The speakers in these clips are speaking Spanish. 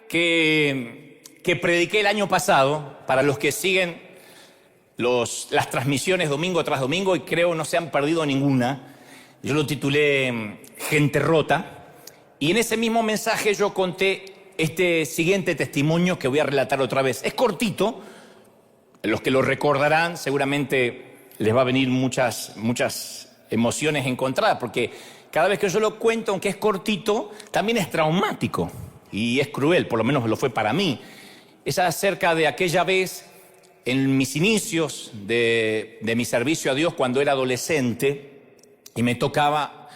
que prediqué el año pasado, para los que siguen las transmisiones domingo tras domingo, y creo no se han perdido ninguna. Yo lo titulé Gente Rota, y en ese mismo mensaje yo conté este siguiente testimonio que voy a relatar otra vez. Es cortito, los que lo recordarán seguramente les va a venir muchas emociones encontradas, porque cada vez que yo lo cuento, aunque es cortito, también es traumático y es cruel, por lo menos lo fue para mí. Es acerca de aquella vez, en mis inicios de mi servicio a Dios, cuando era adolescente, y me tocaba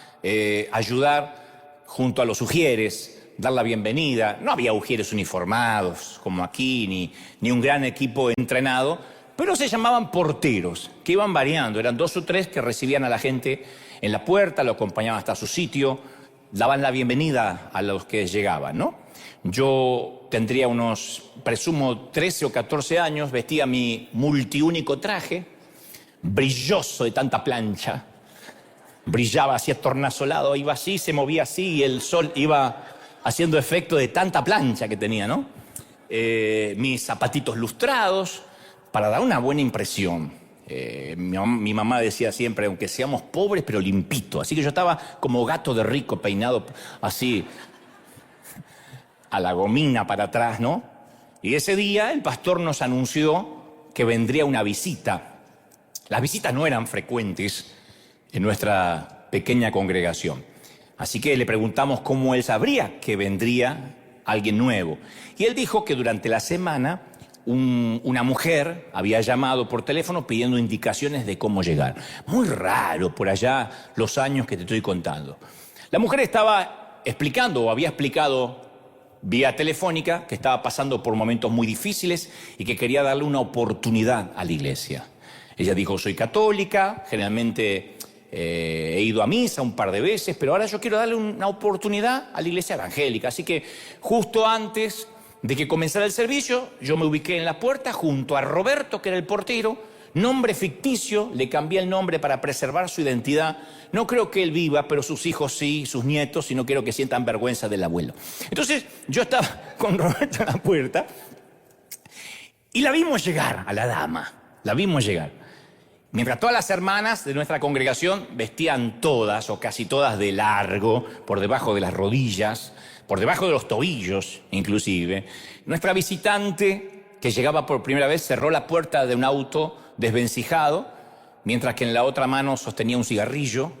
ayudar junto a los ujieres, dar la bienvenida. No había ujieres uniformados como aquí, ni un gran equipo entrenado, pero se llamaban porteros, que iban variando. Eran 2 o 3 que recibían a la gente en la puerta, lo acompañaban hasta su sitio, daban la bienvenida a los que llegaban, ¿no? Yo tendría unos, presumo, 13 o 14 años, vestía mi multiúnico traje, brilloso de tanta plancha, brillaba así atornasolado, iba así, se movía así, y el sol iba haciendo efecto de tanta plancha que tenía, ¿no? Mis zapatitos lustrados, para dar una buena impresión. Mi mamá decía siempre, aunque seamos pobres, pero limpito. Así que yo estaba como gato de rico, peinado así, a la gomina para atrás, ¿no? Y ese día el pastor nos anunció que vendría una visita. Las visitas no eran frecuentes en nuestra pequeña congregación. Así que le preguntamos cómo él sabría que vendría alguien nuevo. Y él dijo que durante la semana una mujer había llamado por teléfono pidiendo indicaciones de cómo llegar. Muy raro por allá los años que te estoy contando. La mujer estaba explicando, o había explicado vía telefónica, que estaba pasando por momentos muy difíciles y que quería darle una oportunidad a la iglesia. Ella dijo, soy católica, generalmente he ido a misa un par de veces, pero ahora yo quiero darle una oportunidad a la iglesia evangélica. Así que justo antes de que comenzara el servicio, yo me ubiqué en la puerta junto a Roberto, que era el portero, nombre ficticio, le cambié el nombre para preservar su identidad. No creo que él viva, pero sus hijos sí, sus nietos, y no quiero que sientan vergüenza del abuelo. Entonces yo estaba con Roberto en la puerta y la vimos llegar a la dama, la vimos llegar. Mientras todas las hermanas de nuestra congregación vestían todas o casi todas de largo, por debajo de las rodillas, por debajo de los tobillos inclusive, nuestra visitante que llegaba por primera vez cerró la puerta de un auto desvencijado, mientras que en la otra mano sostenía un cigarrillo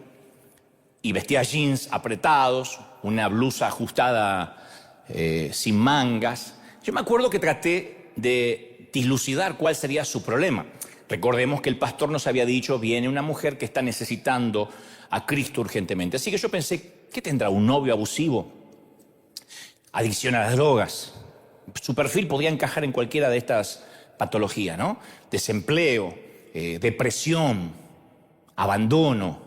y vestía jeans apretados, una blusa ajustada sin mangas. Yo me acuerdo que traté de dilucidar cuál sería su problema. Recordemos que el pastor nos había dicho, viene una mujer que está necesitando a Cristo urgentemente. Así que yo pensé, ¿qué tendrá? ¿Un novio abusivo? ¿Adicción a las drogas? Su perfil podía encajar en cualquiera de estas patologías, ¿no? Desempleo, depresión, abandono,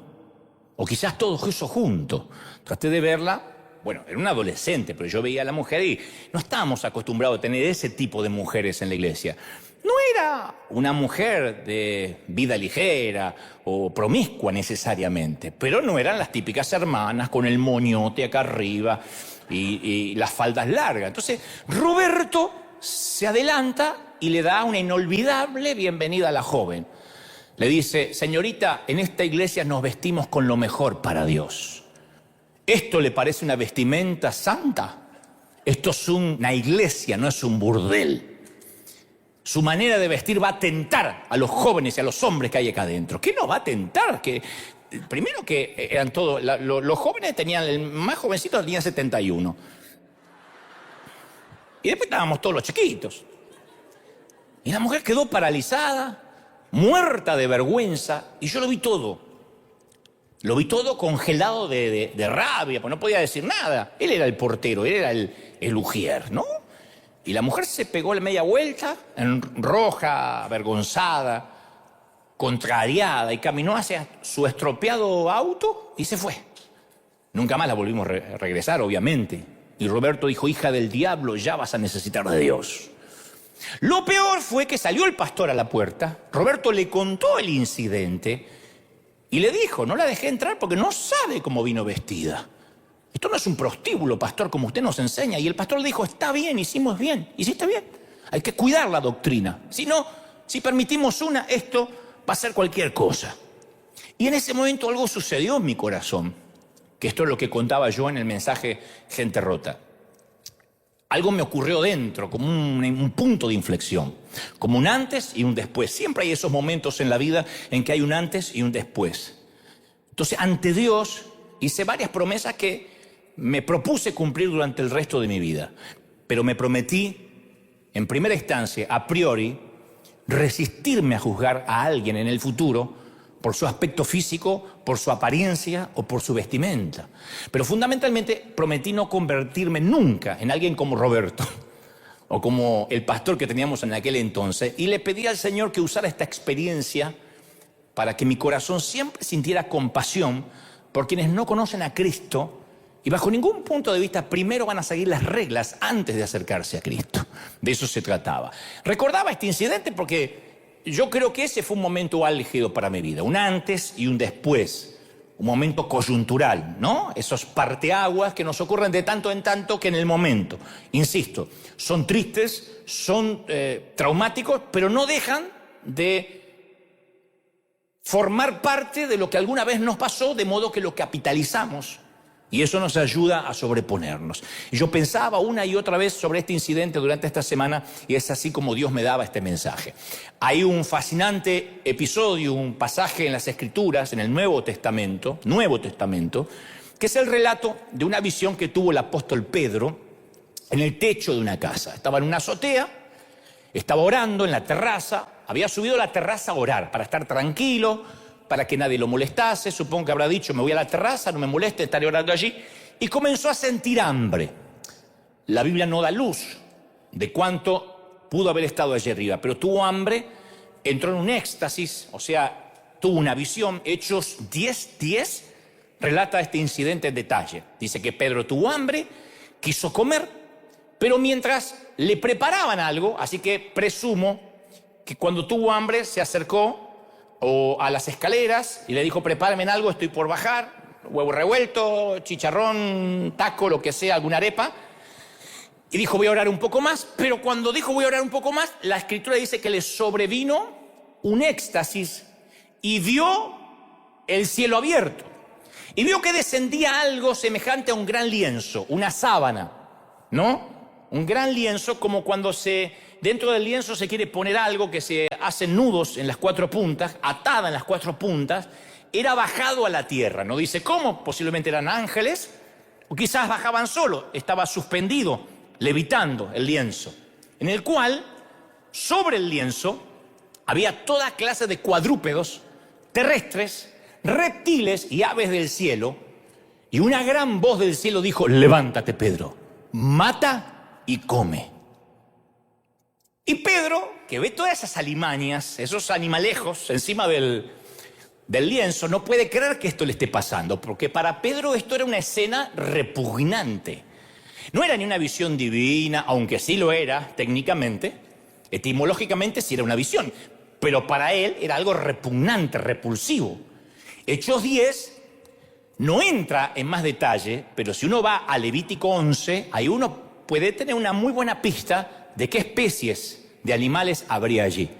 o quizás todo eso junto. Traté de verla, bueno, era una adolescente, pero yo veía a la mujer y no estábamos acostumbrados a tener ese tipo de mujeres en la iglesia. No era una mujer de vida ligera o promiscua necesariamente, pero no eran las típicas hermanas con el moñote acá arriba y las faldas largas. Entonces, Roberto se adelanta y le da una inolvidable bienvenida a la joven. Le dice, señorita, en esta iglesia nos vestimos con lo mejor para Dios. ¿Esto le parece una vestimenta santa? Esto es una iglesia, no es un burdel. Su manera de vestir va a tentar a los jóvenes y a los hombres que hay acá adentro. ¿Qué nos va a tentar? Primero que eran todos, los jóvenes tenían, el más jovencito tenía 71. Y después estábamos todos los chiquitos. Y la mujer quedó paralizada, muerta de vergüenza, y yo lo vi todo. Lo vi todo congelado de rabia, pues no podía decir nada. Él era el portero, él era el ujier, ¿no? Y la mujer se pegó la media vuelta, en roja, avergonzada, contrariada, y caminó hacia su estropeado auto y se fue. Nunca más la volvimos a regresar, obviamente. Y Roberto dijo, hija del diablo, ya vas a necesitar de Dios. Lo peor fue que salió el pastor a la puerta, Roberto le contó el incidente y le dijo, no la dejé entrar porque no sabe cómo vino vestida. Esto no es un prostíbulo, pastor, como usted nos enseña. Y el pastor le dijo, está bien, hiciste bien. Hay que cuidar la doctrina. Si no, si permitimos esto va a ser cualquier cosa. Y en ese momento algo sucedió en mi corazón, que esto es lo que contaba yo en el mensaje Gente Rota. Algo me ocurrió dentro, como un punto de inflexión, como un antes y un después. Siempre hay esos momentos en la vida en que hay un antes y un después. Entonces, ante Dios, hice varias promesas que me propuse cumplir durante el resto de mi vida. Pero me prometí, en primera instancia, a priori, resistirme a juzgar a alguien en el futuro por su aspecto físico, por su apariencia o por su vestimenta. Pero fundamentalmente prometí no convertirme nunca en alguien como Roberto o como el pastor que teníamos en aquel entonces, y le pedí al Señor que usara esta experiencia para que mi corazón siempre sintiera compasión por quienes no conocen a Cristo y bajo ningún punto de vista primero van a seguir las reglas antes de acercarse a Cristo. De eso se trataba. Recordaba este incidente porque yo creo que ese fue un momento álgido para mi vida, un antes y un después, un momento coyuntural, ¿no? Esos parteaguas que nos ocurren de tanto en tanto que en el momento, insisto, son tristes, son traumáticos, pero no dejan de formar parte de lo que alguna vez nos pasó, de modo que lo capitalizamos. Y eso nos ayuda a sobreponernos. Y yo pensaba una y otra vez sobre este incidente durante esta semana y es así como Dios me daba este mensaje. Hay un fascinante episodio, un pasaje en las Escrituras, en el Nuevo Testamento, que es el relato de una visión que tuvo el apóstol Pedro en el techo de una casa. Estaba en una azotea, estaba orando en la terraza, había subido a la terraza a orar para estar tranquilo, para que nadie lo molestase. Supongo que habrá dicho, me voy a la terraza, no me moleste, estaré orando allí. Y comenzó a sentir hambre. La Biblia no da luz de cuánto pudo haber estado allí arriba, pero tuvo hambre, entró en un éxtasis, o sea, tuvo una visión. Hechos 10:10 relata este incidente en detalle. Dice que Pedro tuvo hambre, quiso comer, pero mientras le preparaban algo, así que presumo que cuando tuvo hambre se acercó a las escaleras y le dijo, prepárenme algo, estoy por bajar, huevo revuelto, chicharrón, taco, lo que sea, alguna arepa. Y dijo, voy a orar un poco más, pero cuando dijo voy a orar un poco más, la Escritura dice que le sobrevino un éxtasis y vio el cielo abierto. Y vio que descendía algo semejante a un gran lienzo, una sábana, ¿no? Un gran lienzo, como cuando dentro del lienzo se quiere poner algo que se hacen nudos en las cuatro puntas, atada en las cuatro puntas, era bajado a la tierra. No dice cómo, posiblemente eran ángeles, o quizás bajaban solo, estaba suspendido, levitando el lienzo, en el cual, sobre el lienzo, había toda clase de cuadrúpedos, terrestres, reptiles y aves del cielo, y una gran voz del cielo dijo, levántate, Pedro, mata y come. Y Pedro, que ve todas esas alimañas, esos animalejos encima del lienzo, no puede creer que esto le esté pasando, porque para Pedro esto era una escena repugnante. No era ni una visión divina, aunque sí lo era técnicamente, etimológicamente sí era una visión, pero para él era algo repugnante, repulsivo. Hechos 10 no entra en más detalle, pero si uno va a Levítico 11, ahí uno puede tener una muy buena pista de qué especies de animales habría allí.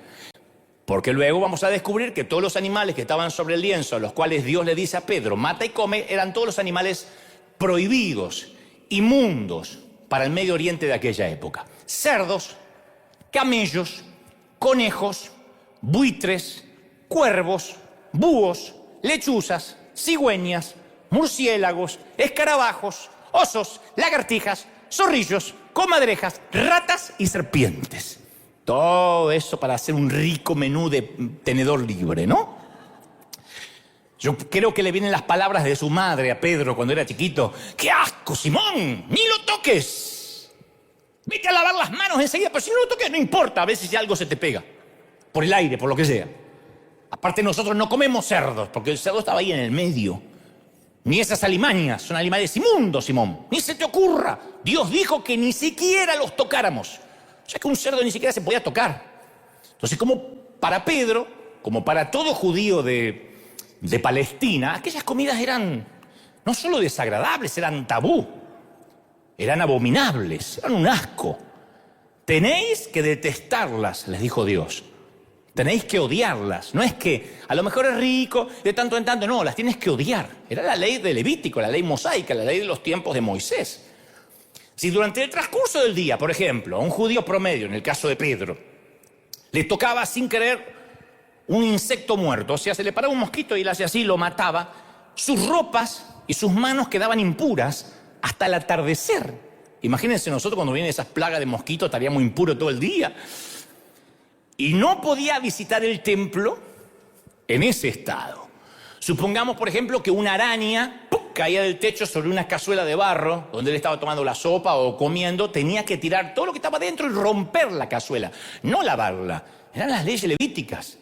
Porque luego vamos a descubrir que todos los animales que estaban sobre el lienzo, a los cuales Dios le dice a Pedro, mata y come, eran todos los animales prohibidos, inmundos para el Medio Oriente de aquella época. Cerdos, camellos, conejos, buitres, cuervos, búhos, lechuzas, cigüeñas, murciélagos, escarabajos, osos, lagartijas, zorrillos, comadrejas, ratas y serpientes. Todo eso para hacer un rico menú de tenedor libre, ¿no? Yo creo que le vienen las palabras de su madre a Pedro cuando era chiquito. ¡Qué asco, Simón! ¡Ni lo toques! Vete a lavar las manos enseguida, pero si no lo toques, no importa, a veces si algo se te pega. Por el aire, por lo que sea. Aparte nosotros no comemos cerdos, porque el cerdo estaba ahí en el medio. Ni esas alimañas, son animales inmundos, Simón. Ni se te ocurra. Dios dijo que ni siquiera los tocáramos. O sea que un cerdo ni siquiera se podía tocar. Entonces, como para Pedro, como para todo judío de Palestina, aquellas comidas eran no solo desagradables, eran tabú, eran abominables, eran un asco. Tenéis que detestarlas, les dijo Dios. Tenéis que odiarlas. No es que a lo mejor es rico, de tanto en tanto, no, las tienes que odiar. Era la ley de Levítico, la ley mosaica, la ley de los tiempos de Moisés. Si durante el transcurso del día, por ejemplo, a un judío promedio, en el caso de Pedro, le tocaba sin querer un insecto muerto, o sea, se le paraba un mosquito y él hacía así, lo mataba, sus ropas y sus manos quedaban impuras hasta el atardecer. Imagínense nosotros cuando vienen esas plagas de mosquitos, estaríamos impuros todo el día. Y no podía visitar el templo en ese estado. Supongamos, por ejemplo, que una araña caía del techo sobre una cazuela de barro, donde él estaba tomando la sopa o comiendo, tenía que tirar todo lo que estaba dentro y romper la cazuela, no lavarla. Eran las leyes levíticas.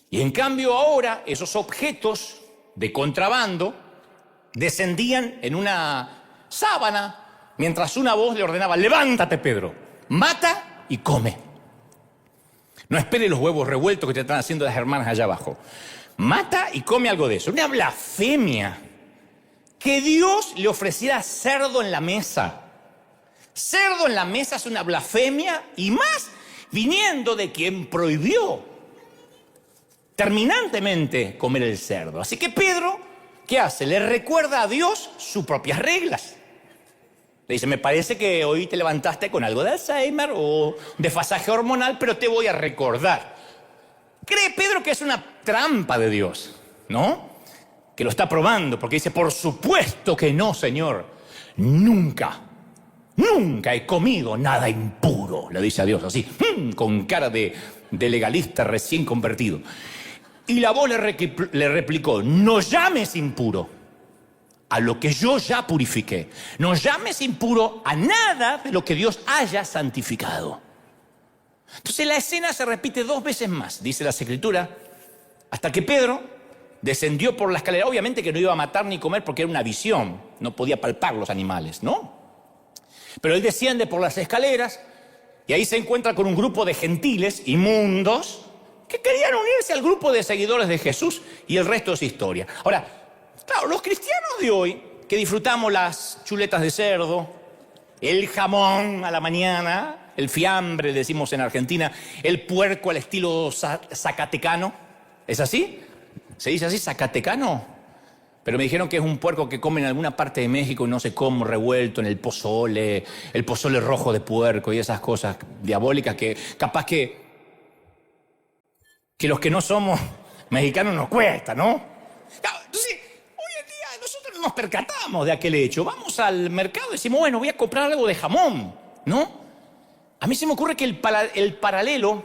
Y en cambio ahora esos objetos de contrabando descendían en una sábana mientras una voz le ordenaba: levántate, Pedro, mata y come. No espere los huevos revueltos que te están haciendo las hermanas allá abajo. Mata y come algo de eso. Una blasfemia. Que Dios le ofreciera cerdo en la mesa. Cerdo en la mesa es una blasfemia, y más viniendo de quien prohibió terminantemente comer el cerdo. Así que Pedro, ¿qué hace? Le recuerda a Dios sus propias reglas. Le dice: me parece que hoy te levantaste con algo de Alzheimer o desfasaje hormonal, pero te voy a recordar. Cree Pedro que es una trampa de Dios, ¿no? Que lo está probando, porque dice: por supuesto que no, Señor. Nunca he comido nada impuro, le dice a Dios así, con cara de legalista recién convertido. Y la voz le replicó: no llames impuro a lo que yo ya purifiqué. No llames impuro a nada de lo que Dios haya santificado. Entonces la escena se repite 2 veces más, dice la Escritura, hasta que Pedro descendió por la escalera. Obviamente que no iba a matar ni comer porque era una visión, no podía palpar los animales, ¿no? Pero él desciende por las escaleras y ahí se encuentra con un grupo de gentiles inmundos que querían unirse al grupo de seguidores de Jesús, y el resto es historia. Ahora, claro, los cristianos de hoy, que disfrutamos las chuletas de cerdo, el jamón a la mañana, el fiambre, le decimos en Argentina, el puerco al estilo zacatecano, ¿es así? ¿Se dice así, zacatecano? Pero me dijeron que es un puerco que comen en alguna parte de México y no sé cómo, revuelto en el pozole rojo de puerco y esas cosas diabólicas que capaz que los que no somos mexicanos nos cuesta, ¿no? Entonces, hoy en día nosotros no nos percatamos de aquel hecho. Vamos al mercado y decimos: bueno, voy a comprar algo de jamón, ¿no? A mí se me ocurre que el paralelo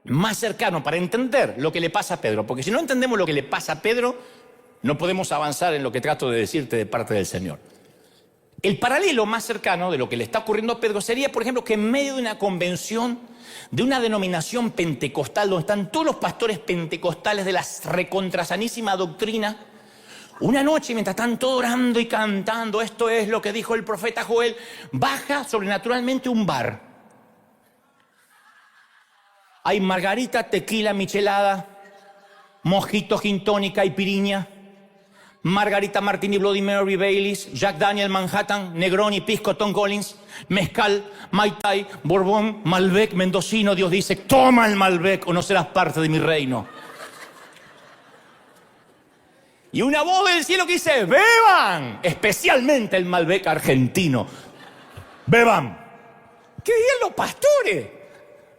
más cercano para entender lo que le pasa a Pedro, porque si no entendemos lo que le pasa a Pedro, no podemos avanzar en lo que trato de decirte de parte del Señor. El paralelo más cercano de lo que le está ocurriendo a Pedro sería, por ejemplo, que en medio de una convención, de una denominación pentecostal, donde están todos los pastores pentecostales de la recontrasanísima doctrina, una noche, mientras están todos orando y cantando, esto es lo que dijo el profeta Joel, baja sobrenaturalmente un bar. Hay margarita, tequila, michelada, mojito, gin tónica y piriña, margarita, martini, Bloody Mary, Baileys, Jack Daniel, Manhattan, Negroni, pisco, Tom Collins, mezcal, Mai Tai, Borbón, Malbec, mendocino. Dios dice: toma el Malbec o no serás parte de mi reino. Y una voz del cielo que dice: beban, especialmente el Malbec argentino, beban. ¿Qué dirían los pastores?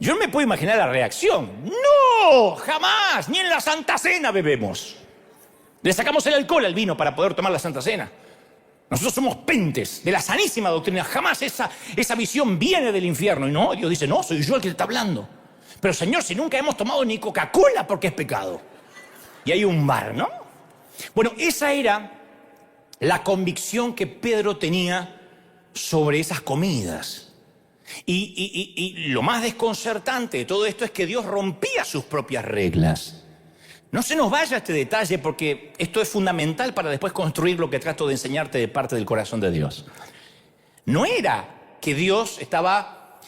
Yo no me puedo imaginar la reacción. ¡No! ¡Jamás! Ni en la Santa Cena bebemos. Le sacamos el alcohol al vino para poder tomar la Santa Cena. Nosotros somos pentes de la sanísima doctrina. Jamás esa visión viene del infierno. Y no, Dios dice: no, soy yo el que te está hablando. Pero Señor, si nunca hemos tomado ni Coca-Cola, porque es pecado. Y hay un bar, ¿no? Bueno, esa era la convicción que Pedro tenía sobre esas comidas. Y lo más desconcertante de todo esto es que Dios rompía sus propias reglas. No se nos vaya este detalle, porque esto es fundamental para después construir lo que trato de enseñarte de parte del corazón de Dios. No era que Dios estaba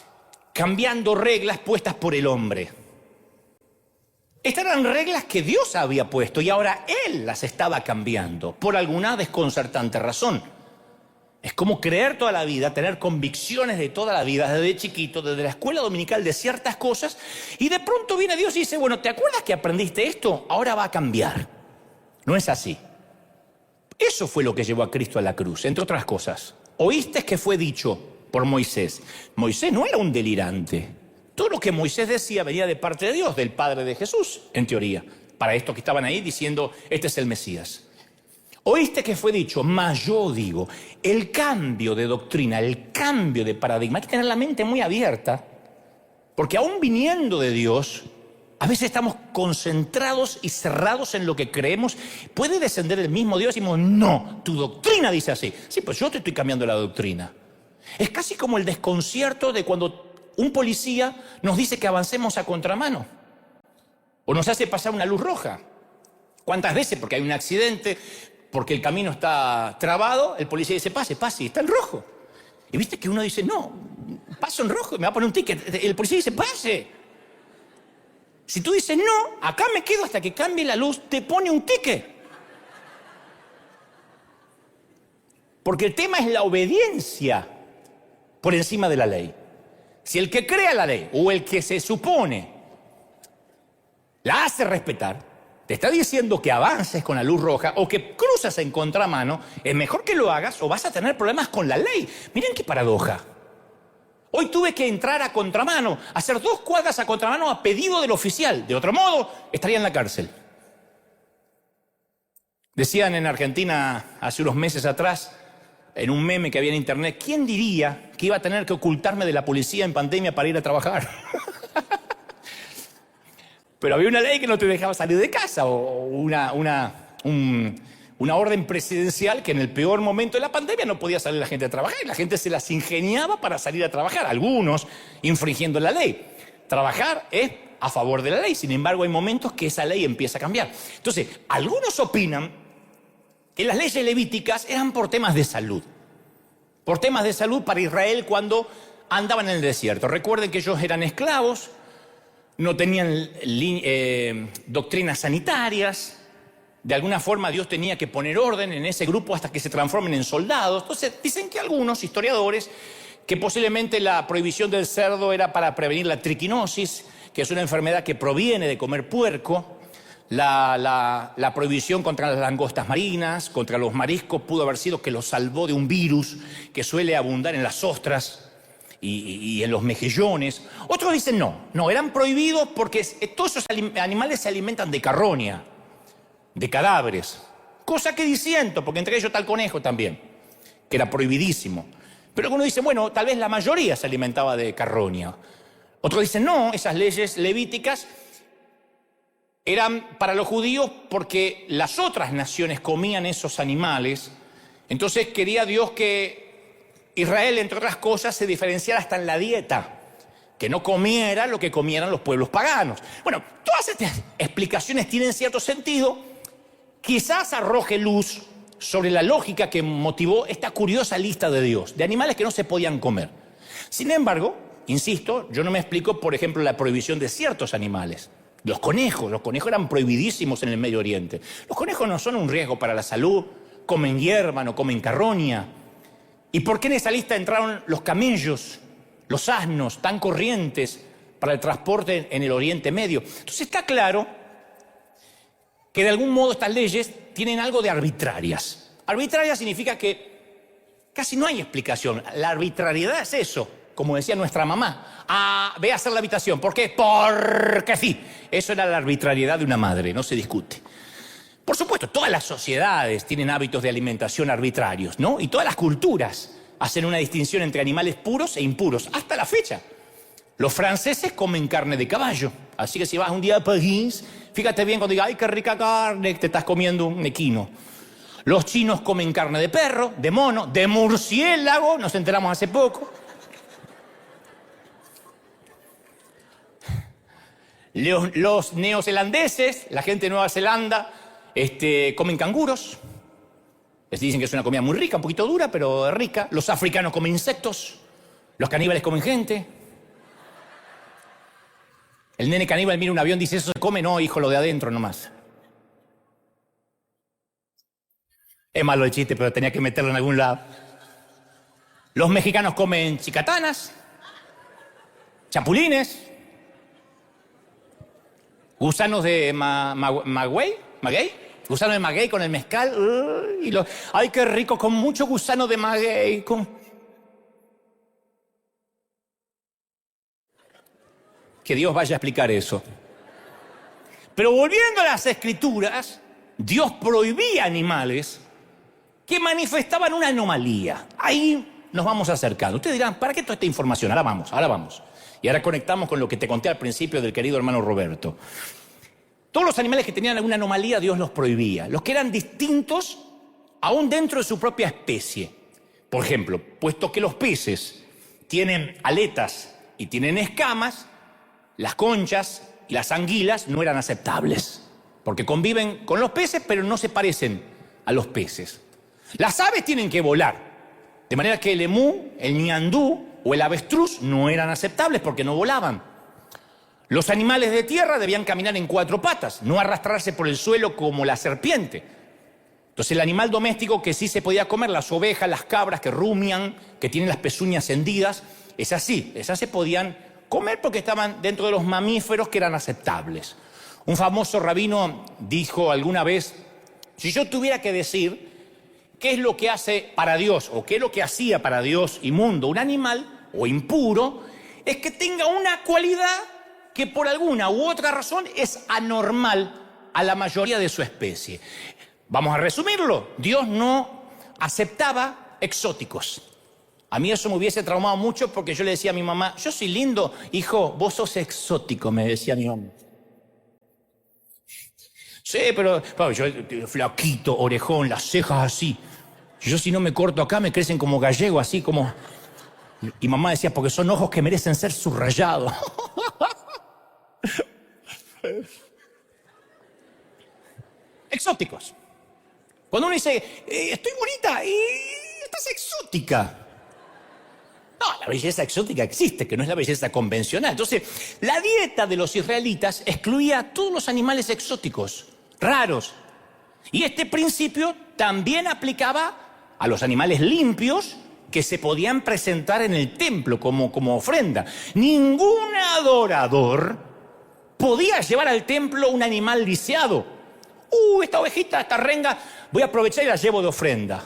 cambiando reglas puestas por el hombre. Estas eran reglas que Dios había puesto y ahora Él las estaba cambiando por alguna desconcertante razón. Es como creer toda la vida, tener convicciones de toda la vida, desde chiquito, desde la escuela dominical, de ciertas cosas, y de pronto viene Dios y dice, bueno, ¿te acuerdas que aprendiste esto? Ahora va a cambiar. No es así. Eso fue lo que llevó a Cristo a la cruz, entre otras cosas. Oíste que fue dicho por Moisés. Moisés no era un delirante. Todo lo que Moisés decía venía de parte de Dios, del Padre de Jesús, en teoría. Para estos que estaban ahí diciendo, este es el Mesías. Oíste que fue dicho, mas yo digo, el cambio de doctrina, el cambio de paradigma, hay que tener la mente muy abierta, porque aún viniendo de Dios, a veces estamos concentrados y cerrados en lo que creemos. Puede descender el mismo Dios y decimos, no, tu doctrina dice así. Sí, pues yo te estoy cambiando la doctrina. Es casi como el desconcierto de cuando un policía nos dice que avancemos a contramano o nos hace pasar una luz roja. ¿Cuántas veces? Porque hay un accidente, porque el camino está trabado, el policía dice, pase, pase, y está en rojo. Y viste que uno dice, no, paso en rojo, me va a poner un ticket. El policía dice, pase. Si tú dices, no, acá me quedo hasta que cambie la luz, te pone un ticket. Porque el tema es la obediencia por encima de la ley. Si el que crea la ley o el que se supone la hace respetar, te está diciendo que avances con la luz roja o que cruzas en contramano, es mejor que lo hagas o vas a tener problemas con la ley. Miren qué paradoja. Hoy tuve que entrar a contramano, hacer 2 cuadras a contramano a pedido del oficial. De otro modo, estaría en la cárcel. Decían en Argentina hace unos meses atrás, en un meme que había en internet, ¿quién diría que iba a tener que ocultarme de la policía en pandemia para ir a trabajar? Pero había una ley que no te dejaba salir de casa, o una orden presidencial que en el peor momento de la pandemia no podía salir la gente a trabajar, y la gente se las ingeniaba para salir a trabajar, algunos infringiendo la ley. Trabajar es a favor de la ley, sin embargo hay momentos que esa ley empieza a cambiar. Entonces, algunos opinan que las leyes levíticas eran por temas de salud. Por temas de salud para Israel cuando andaban en el desierto. Recuerden que ellos eran esclavos, no tenían doctrinas sanitarias. De alguna forma Dios tenía que poner orden en ese grupo hasta que se transformen en soldados. Entonces dicen que algunos historiadores que posiblemente la prohibición del cerdo era para prevenir la triquinosis, que es una enfermedad que proviene de comer puerco. La prohibición contra las langostas marinas, contra los mariscos, pudo haber sido que los salvó de un virus que suele abundar en las ostras y en los mejillones. Otros dicen no, eran prohibidos porque todos esos animales se alimentan de carroña, de cadáveres. Cosa que disiento, porque entre ellos está el conejo también, que era prohibidísimo. Pero algunos dicen, bueno, tal vez la mayoría se alimentaba de carroña. Otros dicen, no, esas leyes levíticas eran para los judíos porque las otras naciones comían esos animales. Entonces quería Dios que Israel, entre otras cosas, se diferenciara hasta en la dieta, que no comiera lo que comieran los pueblos paganos. Bueno, todas estas explicaciones tienen cierto sentido. Quizás arroje luz sobre la lógica que motivó esta curiosa lista de Dios, de animales que no se podían comer. Sin embargo, insisto, yo no me explico, por ejemplo, la prohibición de ciertos animales. Los conejos eran prohibidísimos en el Medio Oriente. Los conejos no son un riesgo para la salud, comen hierba, no comen carroña. ¿Y por qué en esa lista entraron los camellos, los asnos, tan corrientes para el transporte en el Oriente Medio? Entonces está claro que de algún modo estas leyes tienen algo de arbitrarias. Arbitraria significa que casi no hay explicación. La arbitrariedad es eso. Como decía nuestra mamá, ve a hacer la habitación. ¿Por qué? Porque sí. Eso era la arbitrariedad de una madre, no se discute. Por supuesto, todas las sociedades tienen hábitos de alimentación arbitrarios, ¿no? Y todas las culturas hacen una distinción entre animales puros e impuros, hasta la fecha. Los franceses comen carne de caballo, así que si vas un día a París, fíjate bien cuando digas, ¡ay, qué rica carne! Te estás comiendo un equino. Los chinos comen carne de perro, de mono, de murciélago, nos enteramos hace poco. Los neozelandeses, la gente de Nueva Zelanda, comen canguros. Les dicen que es una comida muy rica, un poquito dura, pero rica. Los africanos comen insectos. Los caníbales comen gente. El nene caníbal mira un avión, dice, ¿eso se come? No, hijo, lo de adentro nomás. Es malo el chiste, pero tenía que meterlo en algún lado. Los mexicanos comen chicatanas, chapulines, gusanos de maguey, gusano de maguey con el mezcal. ¡Ay, qué rico! Con mucho gusano de maguey. Que Dios vaya a explicar eso. Pero volviendo a las Escrituras, Dios prohibía animales que manifestaban una anomalía. Ahí nos vamos acercando. Ustedes dirán, ¿para qué toda esta información? Ahora vamos. Y ahora conectamos con lo que te conté al principio del querido hermano Roberto. Todos los animales que tenían alguna anomalía, Dios los prohibía. Los que eran distintos, aún dentro de su propia especie. Por ejemplo, puesto que los peces tienen aletas y tienen escamas, las conchas y las anguilas no eran aceptables. Porque conviven con los peces, pero no se parecen a los peces. Las aves tienen que volar. De manera que el emú, el ñandú o el avestruz no eran aceptables porque no volaban. Los animales de tierra debían caminar en 4 patas, no arrastrarse por el suelo como la serpiente. Entonces el animal doméstico que sí se podía comer, las ovejas, las cabras que rumian, que tienen las pezuñas hendidas, esas se podían comer porque estaban dentro de los mamíferos que eran aceptables. Un famoso rabino dijo alguna vez, si yo tuviera que decir qué es lo que hace para Dios o qué es lo que hacía para Dios inmundo un animal o impuro, es que tenga una cualidad que por alguna u otra razón es anormal a la mayoría de su especie. Vamos a resumirlo. Dios no aceptaba exóticos. A mí eso me hubiese traumado mucho porque yo le decía a mi mamá, yo soy lindo, hijo, vos sos exótico, me decía mi mamá. Sí, pero yo flaquito, orejón, las cejas así. Yo si no me corto acá me crecen como gallego, así como... Y mamá decía, porque son ojos que merecen ser subrayados. Exóticos. Cuando uno dice, estoy bonita y estás exótica. No, la belleza exótica existe, que no es la belleza convencional. Entonces, la dieta de los israelitas excluía a todos los animales exóticos, raros. Y este principio también aplicaba a los animales limpios que se podían presentar en el templo como ofrenda. Ningún adorador podía llevar al templo un animal lisiado. Esta ovejita, esta renga, voy a aprovechar y la llevo de ofrenda.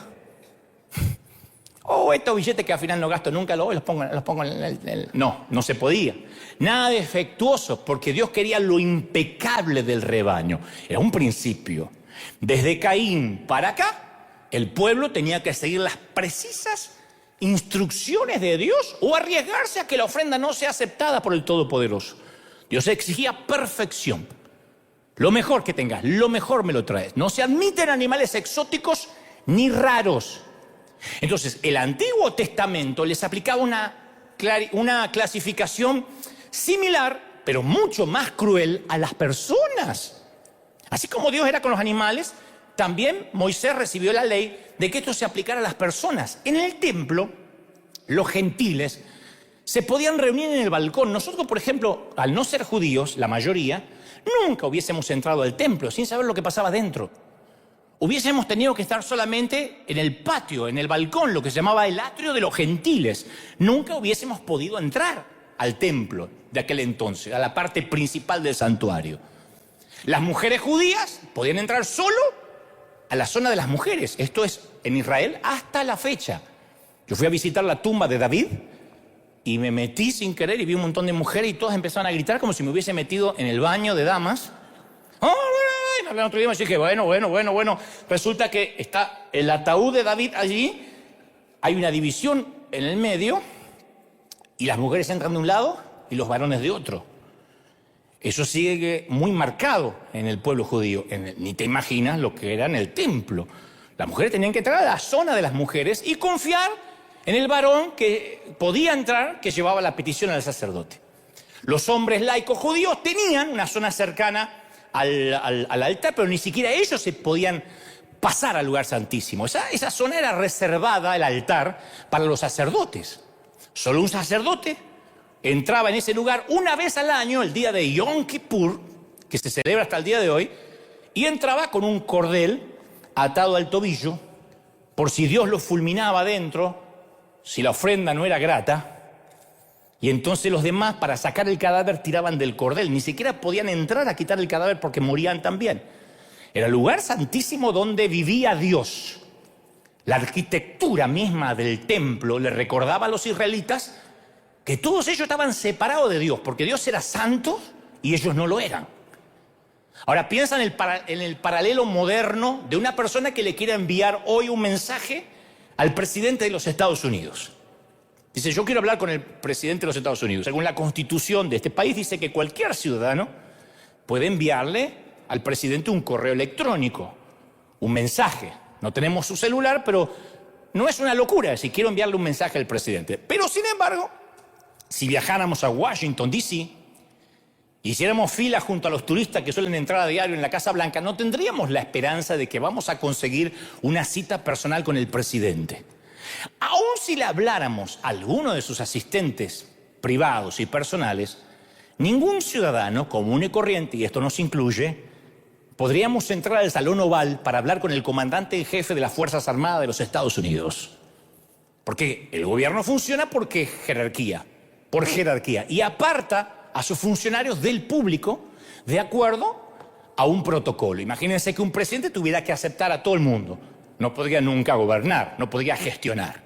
Estos billetes que al final no gasto nunca, los pongo en el... No se podía. Nada defectuoso, porque Dios quería lo impecable del rebaño. Era un principio. Desde Caín para acá, el pueblo tenía que seguir las precisas instrucciones de Dios o arriesgarse a que la ofrenda no sea aceptada por el Todopoderoso. Dios exigía perfección. Lo mejor que tengas, lo mejor me lo traes. No se admiten animales exóticos ni raros. Entonces, el Antiguo Testamento les aplicaba una clasificación similar, pero mucho más cruel a las personas. Así como Dios era con los animales, también Moisés recibió la ley de que esto se aplicara a las personas. En el templo, los gentiles se podían reunir en el balcón. Nosotros, por ejemplo, al no ser judíos, la mayoría, nunca hubiésemos entrado al templo sin saber lo que pasaba dentro. Hubiésemos tenido que estar solamente en el patio, en el balcón, lo que se llamaba el atrio de los gentiles. Nunca hubiésemos podido entrar al templo de aquel entonces, a la parte principal del santuario. Las mujeres judías podían entrar solo a la zona de las mujeres. Esto es en Israel hasta la fecha. Yo fui a visitar la tumba de David y me metí sin querer y vi un montón de mujeres y todas empezaron a gritar como si me hubiese metido en el baño de damas. Me hablaron otro idioma y dije, bueno. Resulta que está el ataúd de David allí, hay una división en el medio y las mujeres entran de un lado y los varones de otro. Eso sigue muy marcado en el pueblo judío. Ni te imaginas lo que era en el templo. Las mujeres tenían que entrar a la zona de las mujeres y confiar en el varón que podía entrar, que llevaba la petición al sacerdote. Los hombres laicos judíos tenían una zona cercana al altar, pero ni siquiera ellos se podían pasar al lugar santísimo. Esa zona era reservada, el altar, para los sacerdotes. Solo un sacerdote entraba en ese lugar una vez al año, el día de Yom Kippur, que se celebra hasta el día de hoy, y entraba con un cordel atado al tobillo, por si Dios lo fulminaba adentro, si la ofrenda no era grata, y entonces los demás, para sacar el cadáver, tiraban del cordel. Ni siquiera podían entrar a quitar el cadáver porque morían también. Era el lugar santísimo donde vivía Dios. La arquitectura misma del templo le recordaba a los israelitas que todos ellos estaban separados de Dios, porque Dios era santo y ellos no lo eran. Ahora piensa en el paralelo moderno de una persona que le quiere enviar hoy un mensaje al presidente de los Estados Unidos. Dice, yo quiero hablar con el presidente de los Estados Unidos. Según la constitución de este país, dice que cualquier ciudadano puede enviarle al presidente un correo electrónico, un mensaje. No tenemos su celular, pero no es una locura decir, quiero enviarle un mensaje al presidente. Pero, sin embargo, si viajáramos a Washington, D.C., hiciéramos fila junto a los turistas que suelen entrar a diario en la Casa Blanca, no tendríamos la esperanza de que vamos a conseguir una cita personal con el presidente. Aún si le habláramos a alguno de sus asistentes privados y personales, ningún ciudadano común y corriente, y esto nos incluye, podríamos entrar al Salón Oval para hablar con el comandante en jefe de las Fuerzas Armadas de los Estados Unidos. Porque el gobierno funciona por jerarquía, y aparta a sus funcionarios del público de acuerdo a un protocolo. Imagínense que un presidente tuviera que aceptar a todo el mundo. No podría nunca gobernar, no podría gestionar.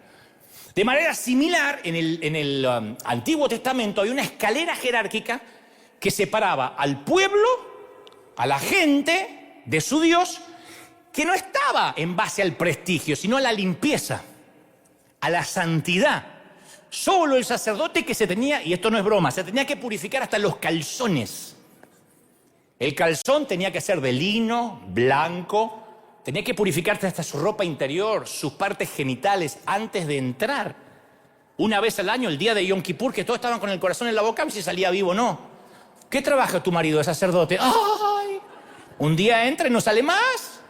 De manera similar, en el Antiguo Testamento hay una escalera jerárquica que separaba al pueblo, a la gente de su Dios, que no estaba en base al prestigio, sino a la limpieza, a la santidad. Solo el sacerdote que se tenía, y esto no es broma, se tenía que purificar hasta los calzones. El calzón tenía que ser de lino, blanco. Tenía que purificarse hasta su ropa interior, sus partes genitales, antes de entrar. Una vez al año, el día de Yom Kippur, que todos estaban con el corazón en la boca, si salía vivo o no. ¿Qué trabaja tu marido de sacerdote? ¡Ay! Un día entra y no sale más.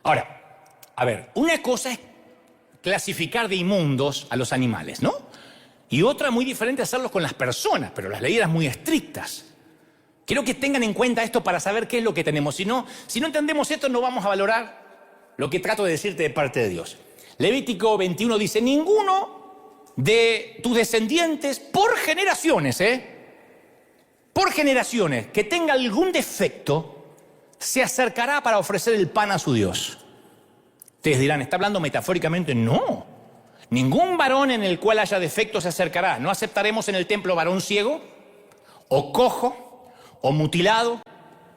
Ahora, a ver, una cosa es clasificar de inmundos a los animales, ¿no? Y otra muy diferente hacerlo con las personas, pero las leyes eran muy estrictas. Quiero que tengan en cuenta esto para saber qué es lo que tenemos. Si no entendemos esto, no vamos a valorar lo que trato de decirte de parte de Dios. Levítico 21 dice, ninguno de tus descendientes por generaciones, por generaciones, que tenga algún defecto, se acercará para ofrecer el pan a su Dios. Ustedes dirán, ¿está hablando metafóricamente? No. Ningún varón en el cual haya defecto se acercará. No aceptaremos en el templo varón ciego o cojo, o mutilado,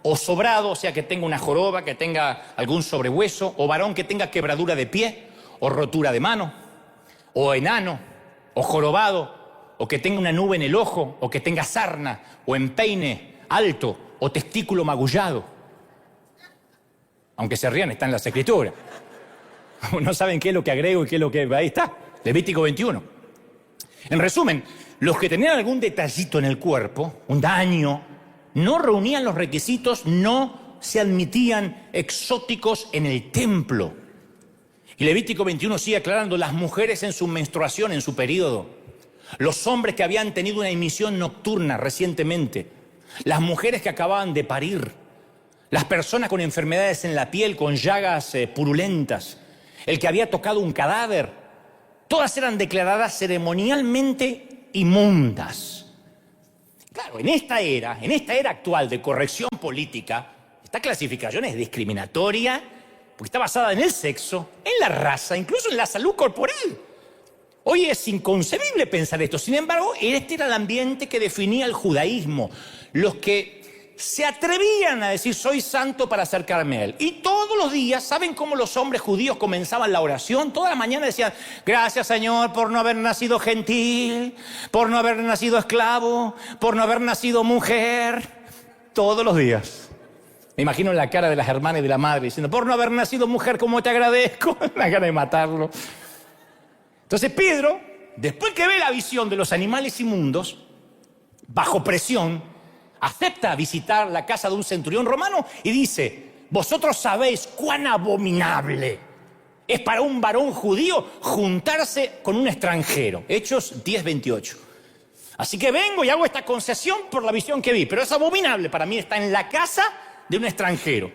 o sobrado, o sea, que tenga una joroba, que tenga algún sobrehueso, o varón que tenga quebradura de pie, o rotura de mano, o enano, o jorobado, o que tenga una nube en el ojo, o que tenga sarna, o empeine alto, o testículo magullado. Aunque se rían, está en las Escrituras. No saben qué es lo que agrego y qué es lo que... Ahí está, Levítico 21. En resumen, los que tenían algún detallito en el cuerpo, un daño, no reunían los requisitos, no se admitían exóticos en el templo. Y Levítico 21 sigue aclarando, las mujeres en su menstruación, en su periodo, los hombres que habían tenido una emisión nocturna recientemente, las mujeres que acababan de parir, las personas con enfermedades en la piel, con llagas purulentas, el que había tocado un cadáver, todas eran declaradas ceremonialmente inmundas. Claro, en esta era actual de corrección política, esta clasificación es discriminatoria porque está basada en el sexo, en la raza, incluso en la salud corporal. Hoy es inconcebible pensar esto. Sin embargo, este era el ambiente que definía el judaísmo. Los que se atrevían a decir, soy santo para acercarme a él. Y todos los días, ¿saben cómo los hombres judíos comenzaban la oración? Toda la mañana decían, gracias Señor por no haber nacido gentil, por no haber nacido esclavo, por no haber nacido mujer. Todos los días. Me imagino la cara de las hermanas y de la madre diciendo, por no haber nacido mujer, ¿cómo te agradezco? La gana de matarlo. Entonces Pedro, después que ve la visión de los animales inmundos, bajo presión, acepta visitar la casa de un centurión romano y dice, vosotros sabéis cuán abominable es para un varón judío juntarse con un extranjero. Hechos 10:28. Así que vengo y hago esta concesión por la visión que vi, pero es abominable para mí estar en la casa de un extranjero.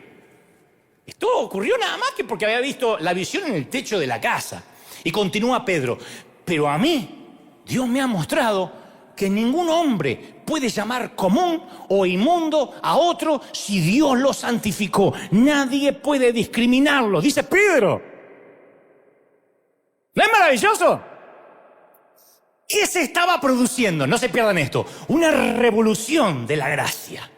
Esto ocurrió nada más que porque había visto la visión en el techo de la casa. Y continúa Pedro, pero a mí Dios me ha mostrado que ningún hombre puede llamar común o inmundo a otro si Dios lo santificó. Nadie puede discriminarlo, dice Pedro. ¿No es maravilloso? ¿Qué se estaba produciendo? No se pierdan esto. Una revolución de la gracia.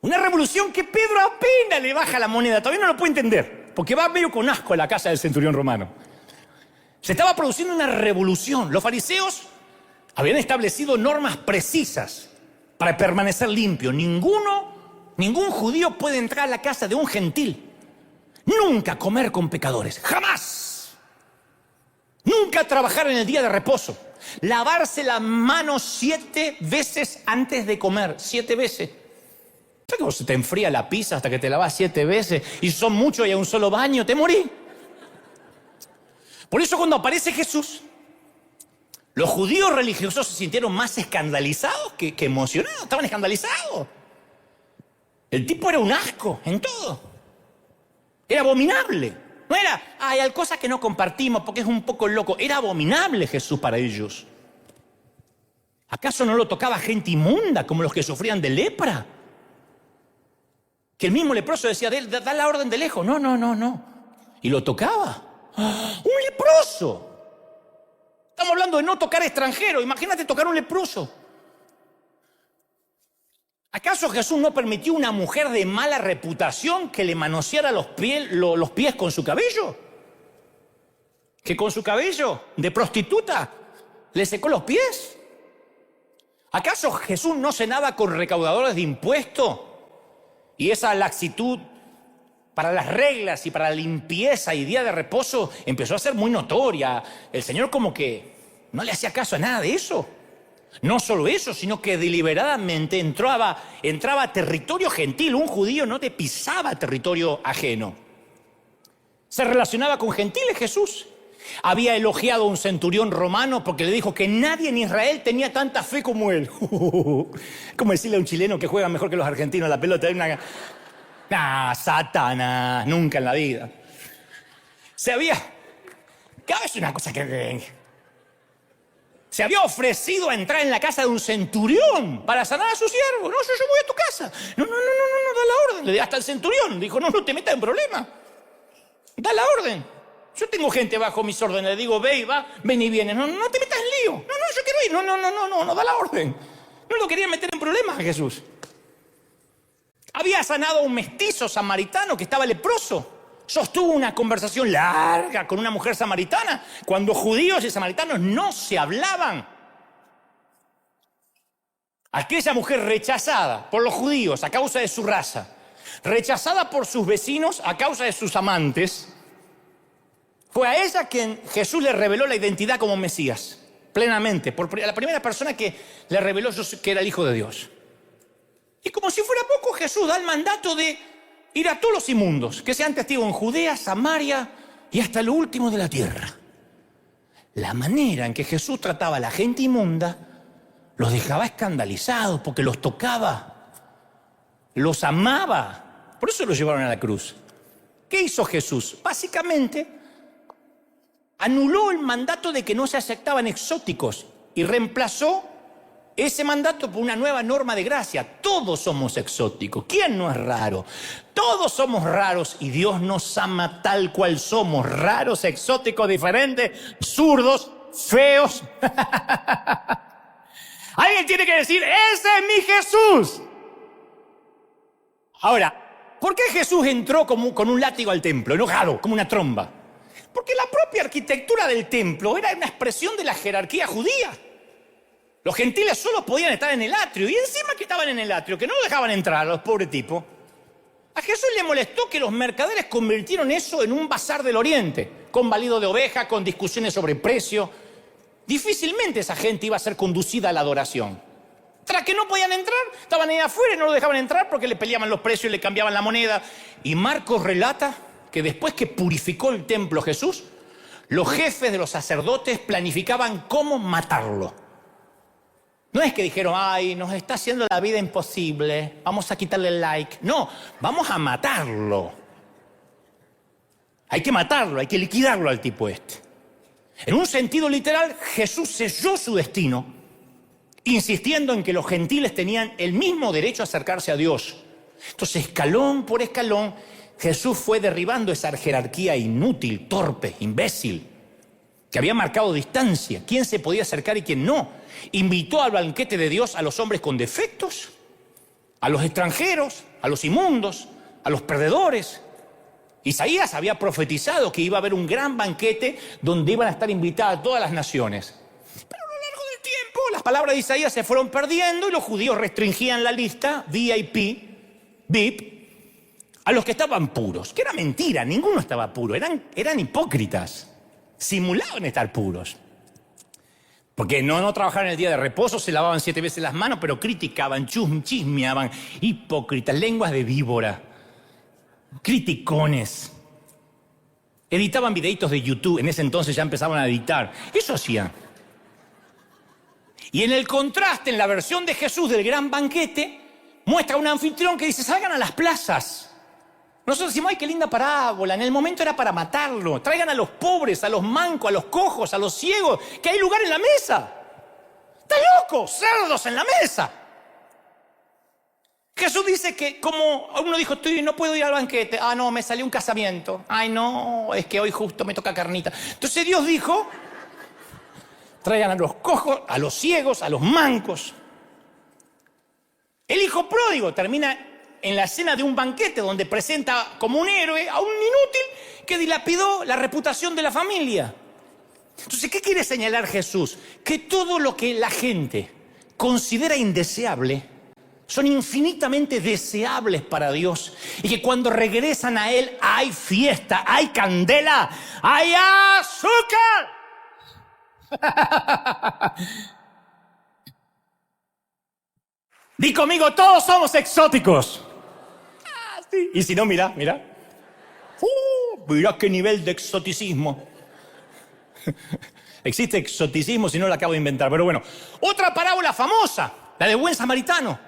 Una revolución que Pedro apenas le baja la moneda. Todavía no lo puede entender, porque va medio con asco a la casa del centurión romano. Se estaba produciendo una revolución. Los fariseos habían establecido normas precisas para permanecer limpio. Ningún judío puede entrar a la casa de un gentil. Nunca comer con pecadores. ¡Jamás! Nunca trabajar en el día de reposo. Lavarse las manos 7 veces antes de comer. 7 veces. ¿Sabes cómo se te enfría la pizza hasta que te lavas 7 veces? Y son muchos y hay un solo baño, te morí. Por eso cuando aparece Jesús, los judíos religiosos se sintieron más escandalizados que emocionados. Estaban escandalizados. El tipo era un asco en todo. Era abominable. No era, hay cosas que no compartimos porque es un poco loco. Era abominable Jesús para ellos. ¿Acaso no lo tocaba gente inmunda como los que sufrían de lepra? Que el mismo leproso decía, da la orden de lejos. No. Y lo tocaba. ¡Un leproso! Estamos hablando de no tocar extranjero. Imagínate tocar un leproso. ¿Acaso Jesús no permitió a una mujer de mala reputación que le manoseara los pies con su cabello? ¿Que con su cabello de prostituta le secó los pies? ¿Acaso Jesús no cenaba con recaudadores de impuestos? Y esa laxitud para las reglas y para la limpieza y día de reposo empezó a ser muy notoria. El Señor como que no le hacía caso a nada de eso. No solo eso, sino que deliberadamente entraba a territorio gentil. Un judío no te pisaba territorio ajeno. Se relacionaba con gentiles Jesús. Había elogiado a un centurión romano porque le dijo que nadie en Israel tenía tanta fe como él. ¿Cómo decirle a un chileno que juega mejor que los argentinos la pelota? Satanás, nunca en la vida. Cada vez una cosa que... Se había ofrecido a entrar en la casa de un centurión para sanar a su siervo. No, yo voy a tu casa. No, da la orden. Hasta el centurión dijo, no te metas en problema. Da la orden. Yo tengo gente bajo mis órdenes. Le digo, ve y va, ven y viene. No te metas en lío. No, yo quiero ir. No, da la orden. No lo querían meter en problemas a Jesús. Había sanado a un mestizo samaritano que estaba leproso. Sostuvo una conversación larga con una mujer samaritana cuando judíos y samaritanos no se hablaban. Aquella mujer rechazada por los judíos a causa de su raza, rechazada por sus vecinos a causa de sus amantes, fue a ella quien Jesús le reveló la identidad como Mesías, plenamente, la primera persona que le reveló que era el Hijo de Dios. Y como si fuera poco, Jesús da el mandato de ir a todos los inmundos, que sean testigos en Judea, Samaria y hasta lo último de la tierra. La manera en que Jesús trataba a la gente inmunda los dejaba escandalizados porque los tocaba, los amaba. Por eso los llevaron a la cruz. ¿Qué hizo Jesús? Básicamente, anuló el mandato de que no se aceptaban exóticos y reemplazó ese mandato por una nueva norma de gracia. Todos somos exóticos. ¿Quién no es raro? Todos somos raros y Dios nos ama tal cual somos. Raros, exóticos, diferentes, zurdos, feos. Alguien tiene que decir, ¡ese es mi Jesús! Ahora, ¿por qué Jesús entró con un látigo al templo, enojado, como una tromba? Porque la propia arquitectura del templo era una expresión de la jerarquía judía. Los gentiles solo podían estar en el atrio, y encima que estaban en el atrio, que no los dejaban entrar a los pobres tipos. A Jesús le molestó que los mercaderes convirtieron eso en un bazar del oriente, con balido de oveja, con discusiones sobre precio. Difícilmente esa gente iba a ser conducida a la adoración. Tras que no podían entrar, estaban ahí afuera y no lo dejaban entrar porque le peleaban los precios y le cambiaban la moneda. Y Marcos relata que después que purificó el templo Jesús, los jefes de los sacerdotes planificaban cómo matarlo. No es que dijeron, ay, nos está haciendo la vida imposible, vamos a quitarle el like. No, vamos a matarlo. Hay que matarlo, hay que liquidarlo al tipo este. En un sentido literal, Jesús selló su destino, insistiendo en que los gentiles tenían el mismo derecho a acercarse a Dios. Entonces, escalón por escalón, Jesús fue derribando esa jerarquía inútil, torpe, imbécil, que había marcado distancia, quién se podía acercar y quién no. Invitó al banquete de Dios a los hombres con defectos, a los extranjeros, a los inmundos, a los perdedores. Isaías había profetizado que iba a haber un gran banquete donde iban a estar invitadas todas las naciones. Pero a lo largo del tiempo las palabras de Isaías se fueron perdiendo y los judíos restringían la lista VIP, a los que estaban puros, que era mentira, ninguno estaba puro, eran hipócritas, simulaban estar puros. Porque no trabajaban el día de reposo, se lavaban 7 veces las manos, pero criticaban, chismeaban, hipócritas, lenguas de víbora, criticones. Editaban videitos de YouTube, en ese entonces ya empezaban a editar, eso hacían. Y en el contraste, en la versión de Jesús del gran banquete, muestra a un anfitrión que dice, salgan a las plazas. Nosotros decimos, ay, qué linda parábola, en el momento era para matarlo. Traigan a los pobres, a los mancos, a los cojos, a los ciegos, que hay lugar en la mesa. ¡Está loco! ¡Cerdos en la mesa! Jesús dice que, como uno dijo, no puedo ir al banquete. Ah, no, me salió un casamiento. Ay, no, es que hoy justo me toca carnita. Entonces Dios dijo, traigan a los cojos, a los ciegos, a los mancos. El hijo pródigo termina en la escena de un banquete donde presenta como un héroe a un inútil que dilapidó la reputación de la familia. Entonces, ¿qué quiere señalar Jesús? Que todo lo que la gente considera indeseable son infinitamente deseables para Dios y que cuando regresan a Él hay fiesta, hay candela, hay azúcar. Di conmigo, todos somos exóticos. Sí. Y si no, mira. Mira qué nivel de exoticismo. Existe exoticismo, si no lo acabo de inventar. Pero bueno, otra parábola famosa, la del buen samaritano,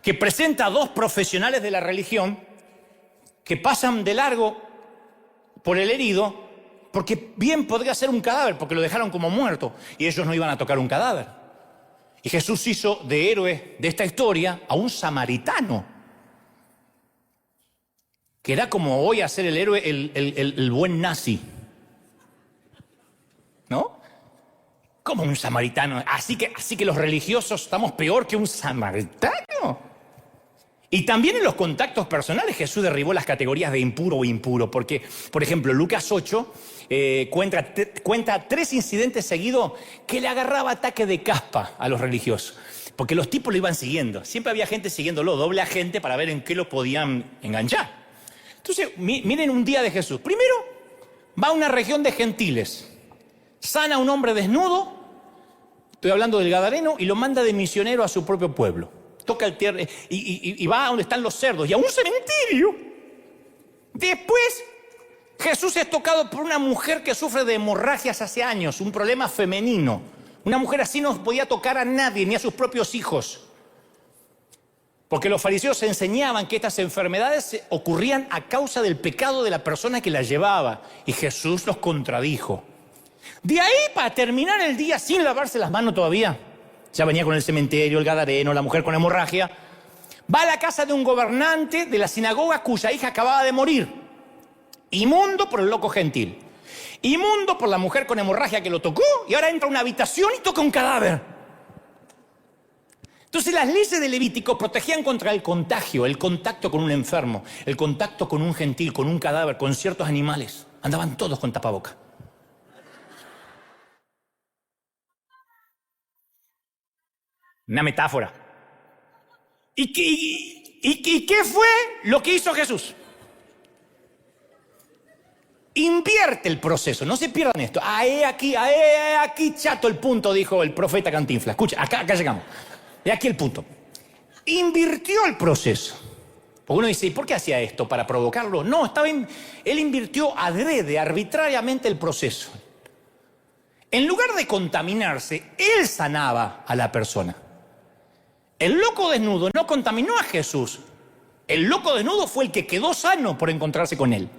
que presenta a 2 profesionales de la religión que pasan de largo por el herido, porque bien podría ser un cadáver, porque lo dejaron como muerto, y ellos no iban a tocar un cadáver. Y Jesús hizo de héroe de esta historia a un samaritano, que era como hoy hacer el héroe, el buen nazi. ¿No? Como un samaritano. Así que los religiosos estamos peor que un samaritano. Y también en los contactos personales Jesús derribó las categorías de impuro o impuro. Porque, por ejemplo, Lucas 8 cuenta 3 incidentes seguidos que le agarraba ataque de caspa a los religiosos. Porque los tipos lo iban siguiendo. Siempre había gente siguiéndolo, doble agente, para ver en qué lo podían enganchar. Entonces, miren un día de Jesús. Primero, va a una región de gentiles. Sana a un hombre desnudo, estoy hablando del Gadareno, y lo manda de misionero a su propio pueblo. Toca el tierra y va a donde están los cerdos y a un cementerio. Después, Jesús es tocado por una mujer que sufre de hemorragias hace años, un problema femenino. Una mujer así no podía tocar a nadie, ni a sus propios hijos. Porque los fariseos enseñaban que estas enfermedades ocurrían a causa del pecado de la persona que las llevaba. Y Jesús los contradijo. De ahí, para terminar el día sin lavarse las manos todavía, ya venía con el cementerio, el gadareno, la mujer con hemorragia, va a la casa de un gobernante de la sinagoga cuya hija acababa de morir. Inmundo por el loco gentil. Inmundo por la mujer con hemorragia que lo tocó, y ahora entra a una habitación y toca un cadáver. Entonces las leyes de Levítico protegían contra el contagio, el contacto con un enfermo, el contacto con un gentil, con un cadáver, con ciertos animales. Andaban todos con tapaboca. Una metáfora. ¿Y qué fue lo que hizo Jesús? Invierte el proceso, no se pierdan esto. He aquí, chato, el punto, dijo el profeta Cantinflas. Escucha, acá llegamos. He aquí el punto. Invirtió el proceso. Porque uno dice, ¿y por qué hacía esto? ¿Para provocarlo? No, él invirtió adrede, arbitrariamente el proceso. En lugar de contaminarse, él sanaba a la persona. El loco desnudo no contaminó a Jesús. El loco desnudo fue el que quedó sano por encontrarse con él.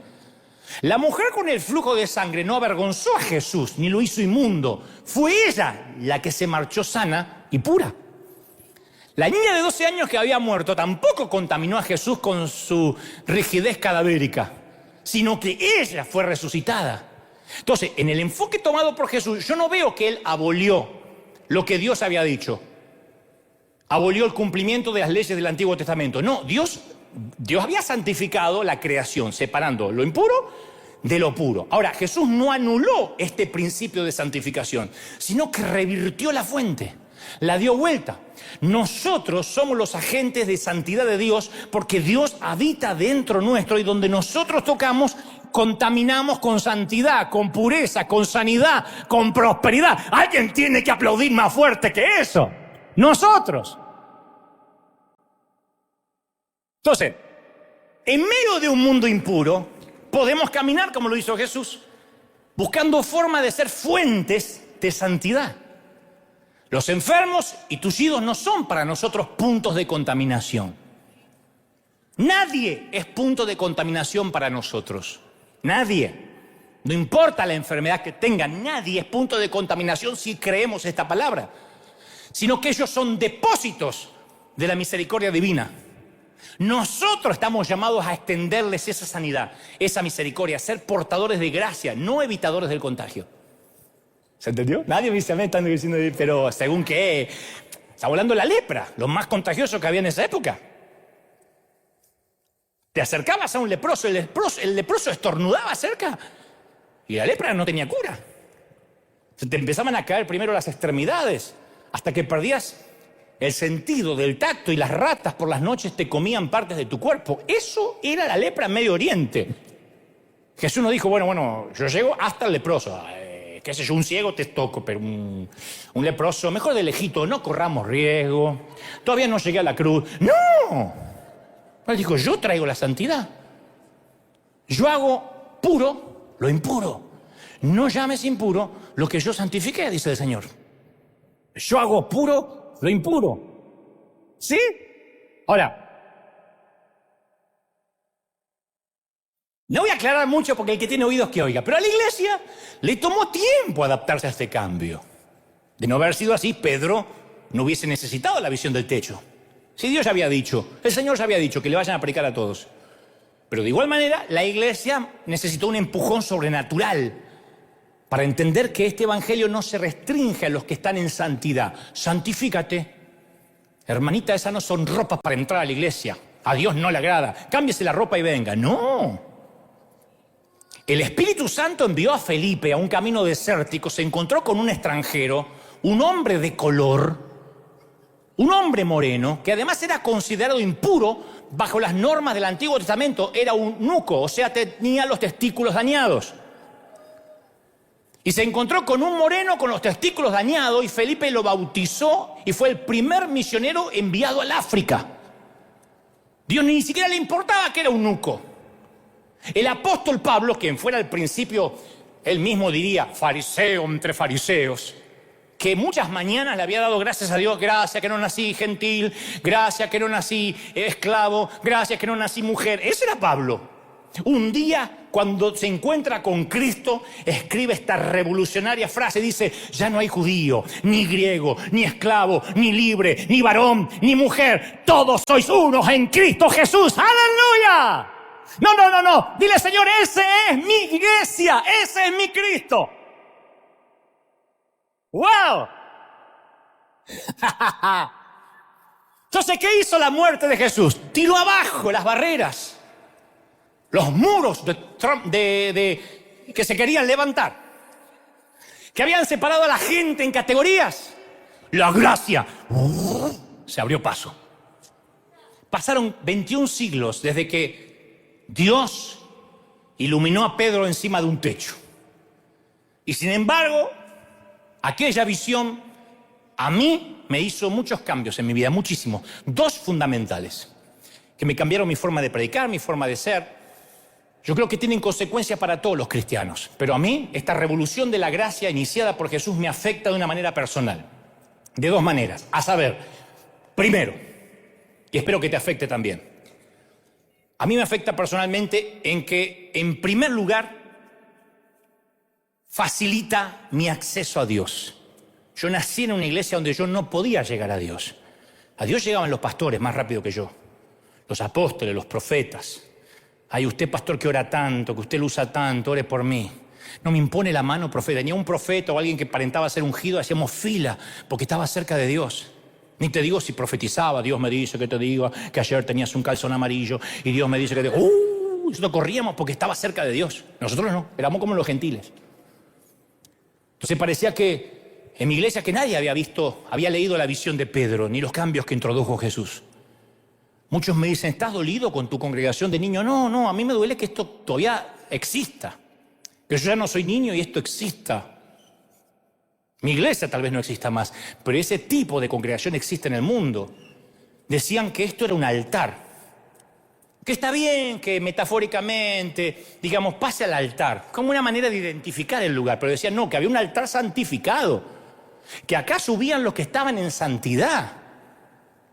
La mujer con el flujo de sangre no avergonzó a Jesús ni lo hizo inmundo. Fue ella la que se marchó sana y pura. La niña de 12 años que había muerto tampoco contaminó a Jesús con su rigidez cadavérica, sino que ella fue resucitada. Entonces, en el enfoque tomado por Jesús, yo no veo que él abolió lo que Dios había dicho. Abolió el cumplimiento de las leyes del Antiguo Testamento. No, Dios había santificado la creación, separando lo impuro de lo puro. Ahora, Jesús no anuló este principio de santificación, sino que revirtió la fuente, la dio vuelta. Nosotros somos los agentes de santidad de Dios porque Dios habita dentro nuestro y donde nosotros tocamos, contaminamos con santidad, con pureza, con sanidad, con prosperidad. Alguien tiene que aplaudir más fuerte que eso. Nosotros. Entonces, en medio de un mundo impuro, podemos caminar como lo hizo Jesús, buscando forma de ser fuentes de santidad. Los enfermos y tullidos no son para nosotros puntos de contaminación. Nadie es punto de contaminación para nosotros. Nadie. No importa la enfermedad que tengan, nadie es punto de contaminación si creemos esta palabra. Sino que ellos son depósitos de la misericordia divina. Nosotros estamos llamados a extenderles esa sanidad, esa misericordia, a ser portadores de gracia, no evitadores del contagio. ¿Se entendió? Nadie me dice, a mí están diciendo, pero ¿según qué? Está hablando de la lepra, lo más contagioso que había en esa época. Te acercabas a un leproso, el leproso estornudaba cerca y la lepra no tenía cura. Se te empezaban a caer primero las extremidades hasta que perdías el sentido del tacto y las ratas por las noches te comían partes de tu cuerpo. Eso era la lepra en Medio Oriente. Jesús no dijo, bueno, yo llego hasta el leproso. Qué sé yo, un ciego te toco, pero un leproso, mejor de lejito, no corramos riesgo. Todavía no llegué a la cruz. ¡No! Él dijo, yo traigo la santidad. Yo hago puro lo impuro. No llames impuro lo que yo santifiqué, dice el Señor. Yo hago puro lo impuro. ¿Sí? Ahora, no voy a aclarar mucho porque el que tiene oídos que oiga, pero a la iglesia le tomó tiempo adaptarse a este cambio. De no haber sido así, Pedro no hubiese necesitado la visión del techo. Si Dios ya había dicho, el Señor ya había dicho que le vayan a predicar a todos. Pero de igual manera, la iglesia necesitó un empujón sobrenatural para entender que este evangelio no se restringe a los que están en santidad. Santifícate. Hermanita, esas no son ropas para entrar a la iglesia. A Dios no le agrada. Cámbiese la ropa y venga. No. El Espíritu Santo envió a Felipe a un camino desértico, se encontró con un extranjero, un hombre de color, un hombre moreno, que además era considerado impuro bajo las normas del Antiguo Testamento, era un eunuco, o sea, tenía los testículos dañados. Y se encontró con un moreno con los testículos dañados y Felipe lo bautizó y fue el primer misionero enviado al África. Dios ni siquiera le importaba que era un eunuco. El apóstol Pablo, quien fuera al principio, él mismo diría, fariseo entre fariseos, que muchas mañanas le había dado gracias a Dios, gracias que no nací gentil, gracias que no nací esclavo, gracias que no nací mujer. Ese era Pablo. Un día, cuando se encuentra con Cristo, escribe esta revolucionaria frase, dice, ya no hay judío, ni griego, ni esclavo, ni libre, ni varón, ni mujer, todos sois unos en Cristo Jesús. ¡Aleluya! No. Dile, Señor, ese es mi iglesia, ese es mi Cristo. ¡Wow! Entonces, ¿qué hizo la muerte de Jesús? Tiró abajo las barreras, los muros que se querían levantar, que habían separado a la gente en categorías. La gracia se abrió paso. Pasaron 21 siglos desde que Dios iluminó a Pedro encima de un techo. Y sin embargo, aquella visión a mí me hizo muchos cambios en mi vida, muchísimos. Dos fundamentales, que me cambiaron mi forma de predicar, mi forma de ser. Yo creo que tienen consecuencias para todos los cristianos, pero a mí esta revolución de la gracia iniciada por Jesús me afecta de una manera personal, de dos maneras. A saber, Primero, y espero que te afecte también, a mí me afecta personalmente en que, en primer lugar, facilita mi acceso a Dios. Yo nací en una iglesia donde yo no podía llegar a Dios. A Dios llegaban los pastores más rápido que yo, los apóstoles, los profetas. Ay, usted, pastor, que ora tanto, que usted lo usa tanto, ore por mí. No me impone la mano, profeta. Venía un profeta o alguien que aparentaba ser ungido, hacíamos fila porque estaba cerca de Dios. Ni te digo si profetizaba, Dios me dice que te diga que ayer tenías un calzón amarillo y Dios me dice que te... Nosotros corríamos porque estaba cerca de Dios. Nosotros no, éramos como los gentiles. Entonces parecía que en mi iglesia que nadie había leído la visión de Pedro, ni los cambios que introdujo Jesús. Muchos me dicen, ¿estás dolido con tu congregación de niños? No, a mí me duele que esto todavía exista. Que yo ya no soy niño y esto exista. Mi iglesia tal vez no exista más, pero ese tipo de congregación existe en el mundo. Decían que esto era un altar. Que está bien que metafóricamente, digamos, pase al altar, como una manera de identificar el lugar. Pero decían, no, que había un altar santificado. Que acá subían los que estaban en santidad.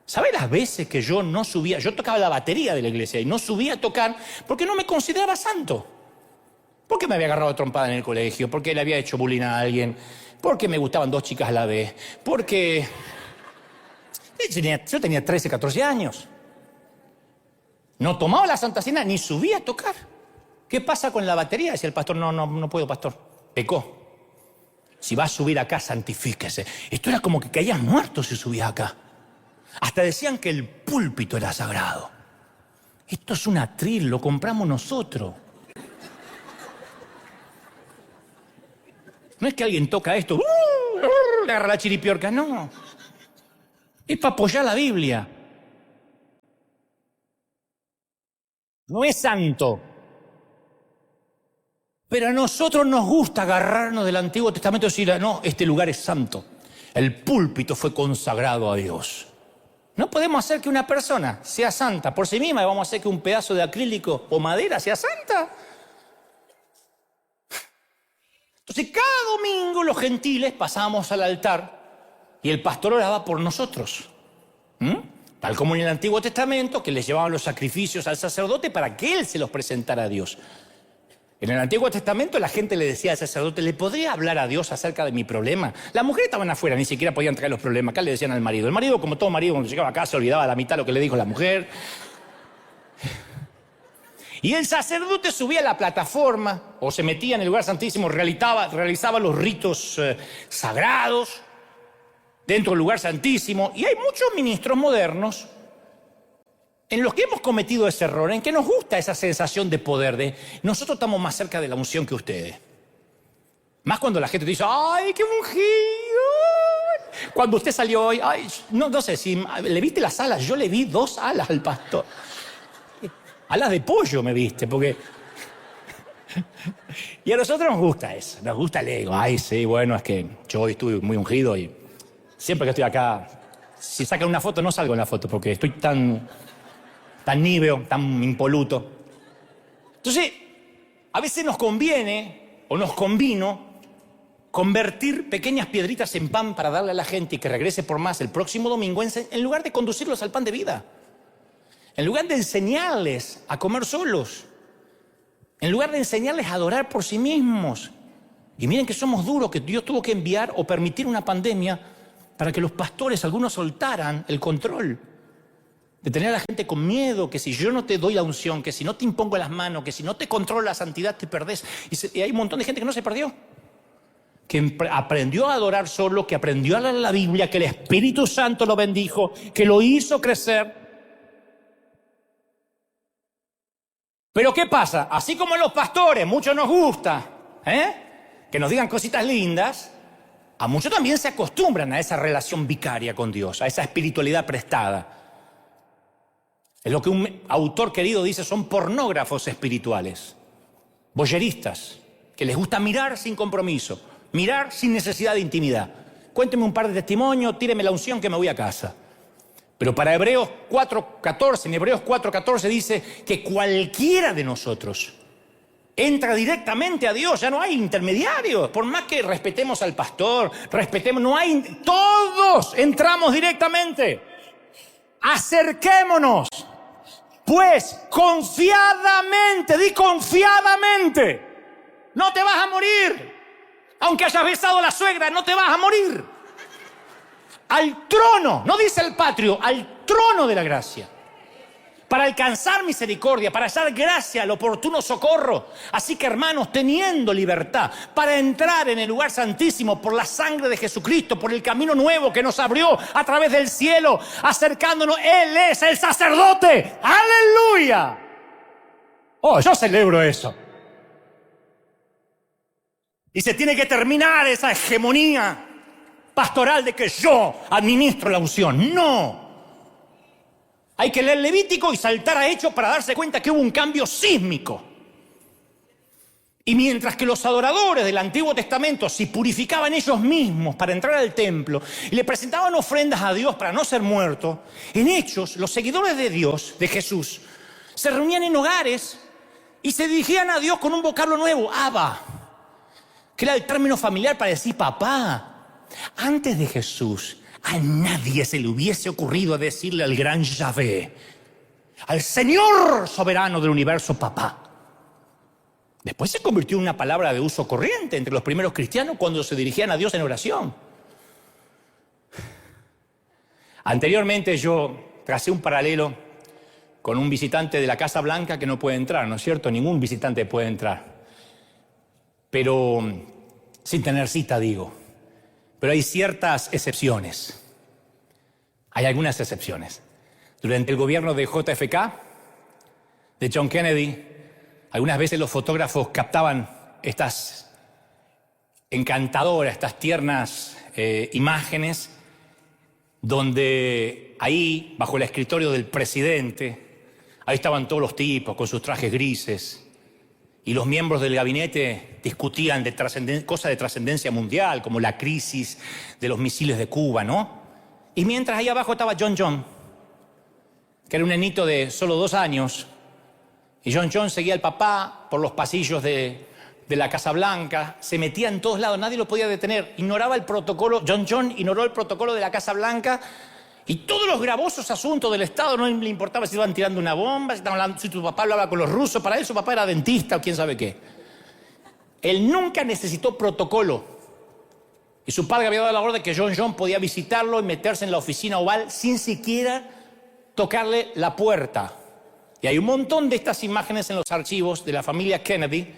¿Sabe las veces que yo no subía? Yo tocaba la batería de la iglesia y no subía a tocar porque no me consideraba santo. Porque me había agarrado a trompada en el colegio, porque le había hecho bullying a alguien, porque me gustaban 2 chicas a la vez, porque yo tenía 13, 14 años. No tomaba la Santa Cena ni subía a tocar. ¿Qué pasa con la batería? Decía el pastor, no puedo, pastor. Pecó. Si vas a subir acá, santifíquese. Esto era como que caías muerto si subías acá. Hasta decían que el púlpito era sagrado. Esto es un atril, lo compramos nosotros. No es que alguien toca esto, le agarra la chiripiorca, no. Es para apoyar la Biblia. No es santo. Pero a nosotros nos gusta agarrarnos del Antiguo Testamento y decir, no, este lugar es santo. El púlpito fue consagrado a Dios. No podemos hacer que una persona sea santa por sí misma y vamos a hacer que un pedazo de acrílico o madera sea santa. Entonces cada domingo los gentiles pasábamos al altar y el pastor oraba por nosotros. Tal como en el Antiguo Testamento, que les llevaban los sacrificios al sacerdote para que él se los presentara a Dios. En el Antiguo Testamento la gente le decía al sacerdote, ¿le podría hablar a Dios acerca de mi problema? Las mujeres estaban afuera, ni siquiera podían traer los problemas. Acá le decían al marido. El marido, como todo marido, cuando llegaba a casa, olvidaba la mitad de lo que le dijo la mujer. Y el sacerdote subía a la plataforma o se metía en el lugar santísimo, realizaba los ritos sagrados dentro del lugar santísimo. Y hay muchos ministros modernos en los que hemos cometido ese error, en que nos gusta esa sensación de poder, de nosotros estamos más cerca de la unción que ustedes. Más cuando la gente te dice, ¡ay, qué ungido! Cuando usted salió hoy, ay, no sé si le viste las alas, yo le vi 2 alas al pastor. Alas de pollo me viste, porque... Y a nosotros nos gusta eso, nos gusta el ego. Ay, sí, bueno, es que yo hoy estuve muy ungido y siempre que estoy acá, si sacan una foto, no salgo en la foto porque estoy tan níveo, tan impoluto. Entonces, a veces nos conviene o nos convino convertir pequeñas piedritas en pan para darle a la gente y que regrese por más el próximo domingo en lugar de conducirlos al pan de vida. En lugar de enseñarles a comer solos. En lugar de enseñarles a adorar por sí mismos. Y miren que somos duros, que Dios tuvo que enviar o permitir una pandemia para que los pastores, algunos, soltaran el control. De tener a la gente con miedo, que si yo no te doy la unción, que si no te impongo las manos, que si no te controlo la santidad te perdés. Y hay un montón de gente que no se perdió. Que aprendió a adorar solo, que aprendió a leer la Biblia, que el Espíritu Santo lo bendijo, que lo hizo crecer. Pero ¿qué pasa? Así como los pastores, mucho nos gusta, que nos digan cositas lindas, a muchos también se acostumbran a esa relación vicaria con Dios, a esa espiritualidad prestada. Es lo que un autor querido dice, son pornógrafos espirituales, voyeristas, que les gusta mirar sin compromiso, mirar sin necesidad de intimidad. Cuénteme un par de testimonios, tíreme la unción que me voy a casa. Pero para Hebreos 4:14, en Hebreos 4:14 dice que cualquiera de nosotros entra directamente a Dios, ya no hay intermediarios. Por más que respetemos al pastor, todos entramos directamente. Acerquémonos, pues, confiadamente, di confiadamente. No te vas a morir. Aunque hayas besado a la suegra, no te vas a morir. Al trono, no dice el patrio, al trono de la gracia. Para alcanzar misericordia, para hallar gracia, el oportuno socorro. Así que, hermanos, teniendo libertad para entrar en el lugar santísimo por la sangre de Jesucristo, por el camino nuevo que nos abrió a través del cielo, acercándonos, Él es el sacerdote. ¡Aleluya! Oh, yo celebro eso. Y se tiene que terminar esa hegemonía pastoral de que yo administro la unción. ¡No! Hay que leer Levítico y saltar a Hechos para darse cuenta que hubo un cambio sísmico. Y mientras que los adoradores del Antiguo Testamento se purificaban ellos mismos para entrar al templo y le presentaban ofrendas a Dios para no ser muertos, en Hechos los seguidores de Dios, de Jesús, se reunían en hogares y se dirigían a Dios con un vocablo nuevo, Abba, que era el término familiar para decir papá. Antes de Jesús, a nadie se le hubiese ocurrido decirle al gran Yahvé, al Señor soberano del universo, papá. Después se convirtió en una palabra de uso corriente entre los primeros cristianos cuando se dirigían a Dios en oración. Anteriormente yo tracé un paralelo con un visitante de la Casa Blanca que no puede entrar, ¿no es cierto? Ningún visitante puede entrar. Pero sin tener cita, digo. Pero hay ciertas excepciones. Hay algunas excepciones. Durante el gobierno de JFK, de John Kennedy, algunas veces los fotógrafos captaban estas encantadoras, estas tiernas imágenes, donde ahí, bajo el escritorio del presidente, ahí estaban todos los tipos con sus trajes grises, y los miembros del gabinete discutían de cosas de trascendencia mundial, como la crisis de los misiles de Cuba, ¿no? Y mientras ahí abajo estaba John, que era un nenito de solo 2 años, y John seguía al papá por los pasillos de la Casa Blanca, se metía en todos lados, nadie lo podía detener, ignoraba el protocolo, John ignoró el protocolo de la Casa Blanca, y todos los gravosos asuntos del Estado no le importaba si estaban tirando una bomba, si tu papá hablaba con los rusos, para él su papá era dentista o quién sabe qué. Él nunca necesitó protocolo. Y su padre había dado la orden que John podía visitarlo y meterse en la oficina oval sin siquiera tocarle la puerta. Y hay un montón de estas imágenes en los archivos de la familia Kennedy,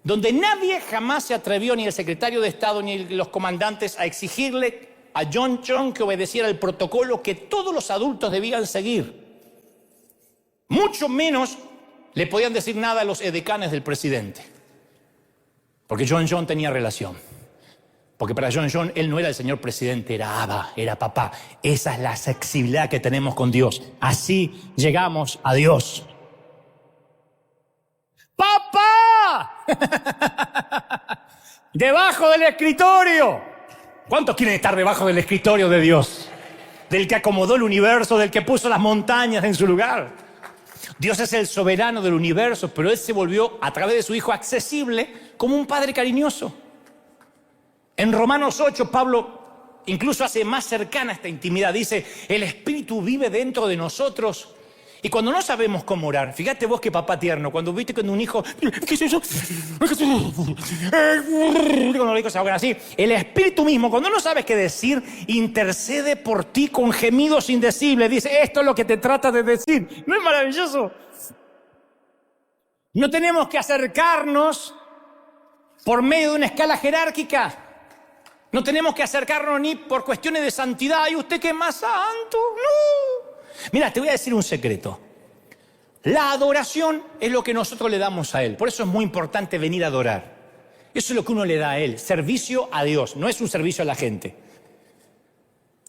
donde nadie jamás se atrevió, ni el secretario de Estado ni los comandantes, a exigirle a John que obedeciera el protocolo que todos los adultos debían seguir. Mucho menos le podían decir nada a los edecanes del presidente. Porque John tenía relación. Porque para John él no era el señor presidente, era Abba, era papá. Esa es la sensibilidad que tenemos con Dios. Así llegamos a Dios. ¡Papá! Debajo del escritorio. ¿Cuántos quieren estar debajo del escritorio de Dios? Del que acomodó el universo, del que puso las montañas en su lugar. Dios es el soberano del universo, pero Él se volvió, a través de su Hijo, accesible como un padre cariñoso. En Romanos 8, Pablo incluso hace más cercana esta intimidad. Dice, el Espíritu vive dentro de nosotros. Y cuando no sabemos cómo orar, fíjate vos qué papá tierno, cuando viste con un hijo, ¿qué es eso? Cuando los hijos se ahogan así, el Espíritu mismo, cuando no sabes qué decir, intercede por ti con gemidos indecibles. Dice, esto es lo que te trata de decir. ¿No es maravilloso? No tenemos que acercarnos por medio de una escala jerárquica. No tenemos que acercarnos ni por cuestiones de santidad. ¿Y usted qué es más santo? No. Mira, te voy a decir un secreto. La adoración es lo que nosotros le damos a Él. Por eso es muy importante venir a adorar. Eso es lo que uno le da a Él. Servicio a Dios. No es un servicio a la gente.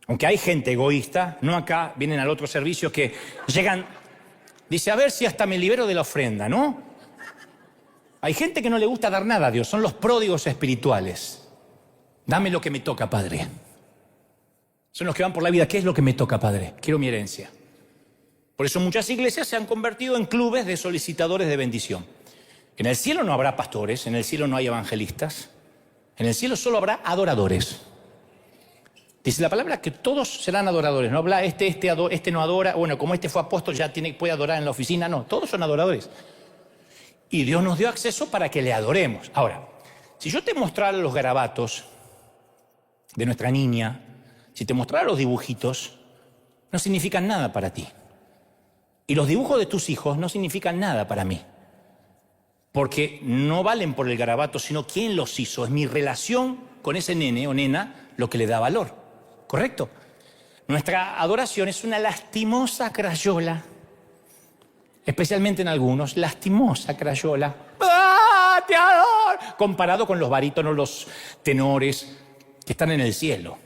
Aunque hay gente egoísta, no acá, vienen al otro servicio que llegan, dice, a ver si hasta me libero de la ofrenda, ¿no? Hay gente que no le gusta dar nada a Dios. Son los pródigos espirituales. Dame lo que me toca, Padre. Son los que van por la vida. ¿Qué es lo que me toca, Padre? Quiero mi herencia. Por eso muchas iglesias se han convertido en clubes de solicitadores de bendición. En el cielo no habrá pastores, en el cielo no hay evangelistas. En el cielo solo habrá adoradores. Dice la palabra que todos serán adoradores. No habla este no adora. Bueno, como este fue apóstol ya puede adorar en la oficina. No, todos son adoradores. Y Dios nos dio acceso para que le adoremos. Ahora, si yo te mostrara los garabatos de nuestra niña, si te mostrara los dibujitos, no significan nada para ti. Y los dibujos de tus hijos no significan nada para mí. Porque no valen por el garabato, sino quién los hizo. Es mi relación con ese nene o nena lo que le da valor. ¿Correcto? Nuestra adoración es una lastimosa crayola. Especialmente en algunos, lastimosa crayola. ¡Ah, te adoro! Comparado con los barítonos, los tenores que están en el cielo.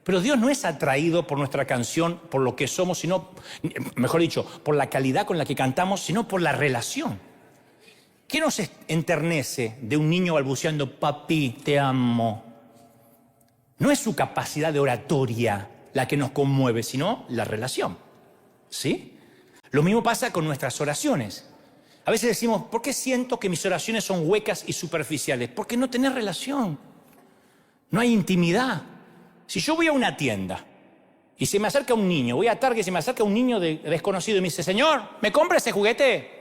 Pero Dios no es atraído por nuestra canción, por lo que somos, sino, mejor dicho, por la calidad con la que cantamos, sino por la relación. ¿Qué nos enternece de un niño balbuceando, papi, te amo? No es su capacidad de oratoria la que nos conmueve, sino la relación. ¿Sí? Lo mismo pasa con nuestras oraciones. A veces decimos, ¿por qué siento que mis oraciones son huecas y superficiales? Porque no tenés relación. No hay intimidad. Si yo voy a una tienda y se me acerca un niño, voy a Target y se me acerca un niño desconocido y me dice, señor, ¿me compra ese juguete?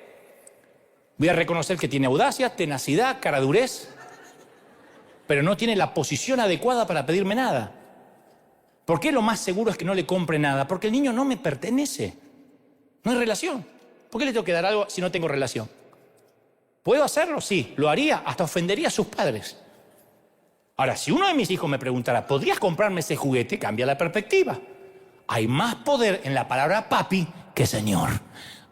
Voy a reconocer que tiene audacia, tenacidad, caradurez, pero no tiene la posición adecuada para pedirme nada. ¿Por qué lo más seguro es que no le compre nada? Porque el niño no me pertenece. No hay relación. ¿Por qué le tengo que dar algo si no tengo relación? ¿Puedo hacerlo? Sí, lo haría, hasta ofendería a sus padres. Ahora, si uno de mis hijos me preguntara, ¿podrías comprarme ese juguete? Cambia la perspectiva. Hay más poder en la palabra papi que Señor.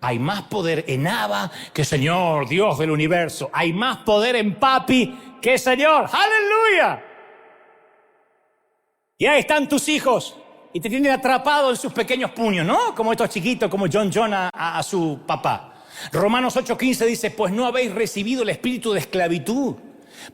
Hay más poder en Abba que Señor, Dios del universo. Hay más poder en papi que Señor. ¡Aleluya! Y ahí están tus hijos y te tienen atrapado en sus pequeños puños, ¿no? Como estos chiquitos, como John a su papá. Romanos 8:15 dice, pues no habéis recibido el espíritu de esclavitud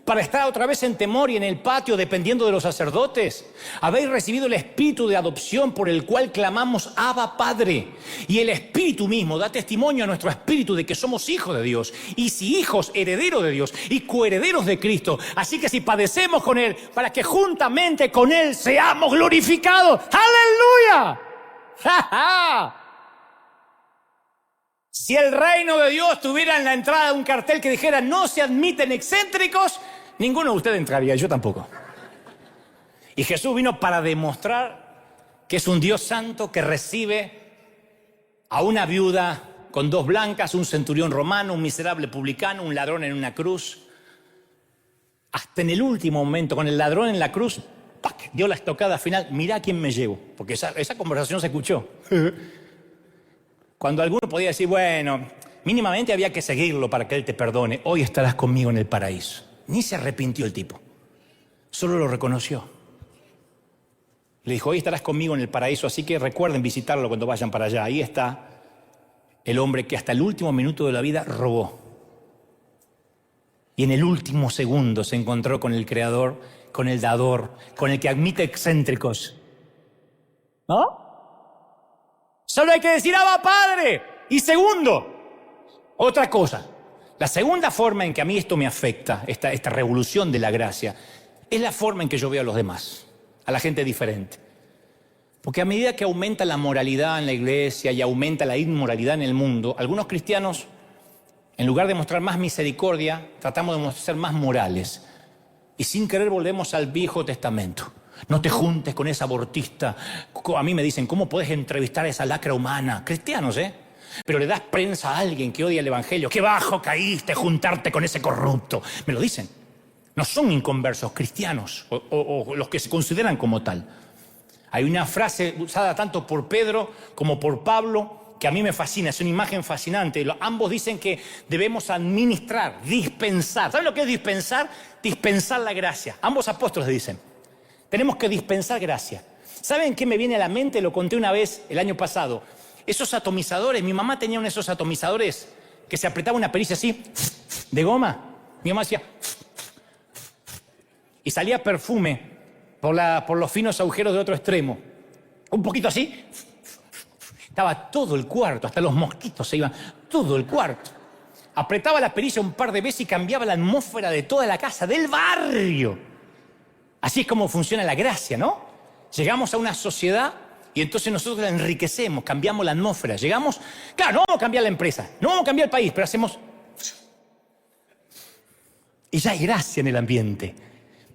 para estar otra vez en temor y en el patio dependiendo de los sacerdotes. Habéis recibido el espíritu de adopción por el cual clamamos Abba Padre. Y el espíritu mismo da testimonio a nuestro espíritu de que somos hijos de Dios. Y si hijos, herederos de Dios y coherederos de Cristo. Así que si padecemos con Él, para que juntamente con Él seamos glorificados. ¡Aleluya! ¡Ja, ja! Si el reino de Dios tuviera en la entrada un cartel que dijera no se admiten excéntricos, ninguno de ustedes entraría, yo tampoco. Y Jesús vino para demostrar que es un Dios santo que recibe a una viuda con 2 blancas, un centurión romano, un miserable publicano, un ladrón en una cruz. Hasta en el último momento, con el ladrón en la cruz, ¡pac!, dio la estocada final, mirá a quién me llevo, porque esa conversación se escuchó. Cuando alguno podía decir, bueno, mínimamente había que seguirlo para que él te perdone. Hoy estarás conmigo en el paraíso. Ni se arrepintió el tipo. Solo lo reconoció. Le dijo, hoy estarás conmigo en el paraíso, así que recuerden visitarlo cuando vayan para allá. Ahí está el hombre que hasta el último minuto de la vida robó. Y en el último segundo se encontró con el Creador, con el Dador, con el que admite excéntricos. ¿No? Solo hay que decir Abba Padre. Y segundo, otra cosa. La segunda forma en que a mí esto me afecta, esta revolución de la gracia, es la forma en que yo veo a los demás, a la gente diferente. Porque a medida que aumenta la moralidad en la iglesia y aumenta la inmoralidad en el mundo, algunos cristianos, en lugar de mostrar más misericordia, tratamos de ser más morales. Y sin querer volvemos al Viejo Testamento. No te juntes con esa abortista. A mí me dicen, ¿cómo puedes entrevistar a esa lacra humana? Cristianos, ¿eh? Pero le das prensa a alguien que odia el evangelio. ¡Qué bajo caíste juntarte con ese corrupto! Me lo dicen. No son inconversos, cristianos, o los que se consideran como tal. Hay una frase usada tanto por Pedro como por Pablo que a mí me fascina, es una imagen fascinante. Ambos dicen que debemos administrar, dispensar. ¿Saben lo que es dispensar? Dispensar la gracia. Ambos apóstoles dicen. Tenemos que dispensar gracia. ¿Saben qué me viene a la mente? Lo conté una vez el año pasado. Esos atomizadores, mi mamá tenía uno de esos atomizadores que se apretaba una pericia así, de goma. Mi mamá hacía y salía perfume por los finos agujeros de otro extremo. Un poquito así. Estaba todo el cuarto, hasta los mosquitos se iban, todo el cuarto. Apretaba la pericia un par de veces y cambiaba la atmósfera de toda la casa, del barrio. Así es como funciona la gracia, ¿no? Llegamos a una sociedad y entonces nosotros la enriquecemos, cambiamos la atmósfera. Llegamos, claro, no vamos a cambiar la empresa, no vamos a cambiar el país, pero hacemos... Y ya hay gracia en el ambiente.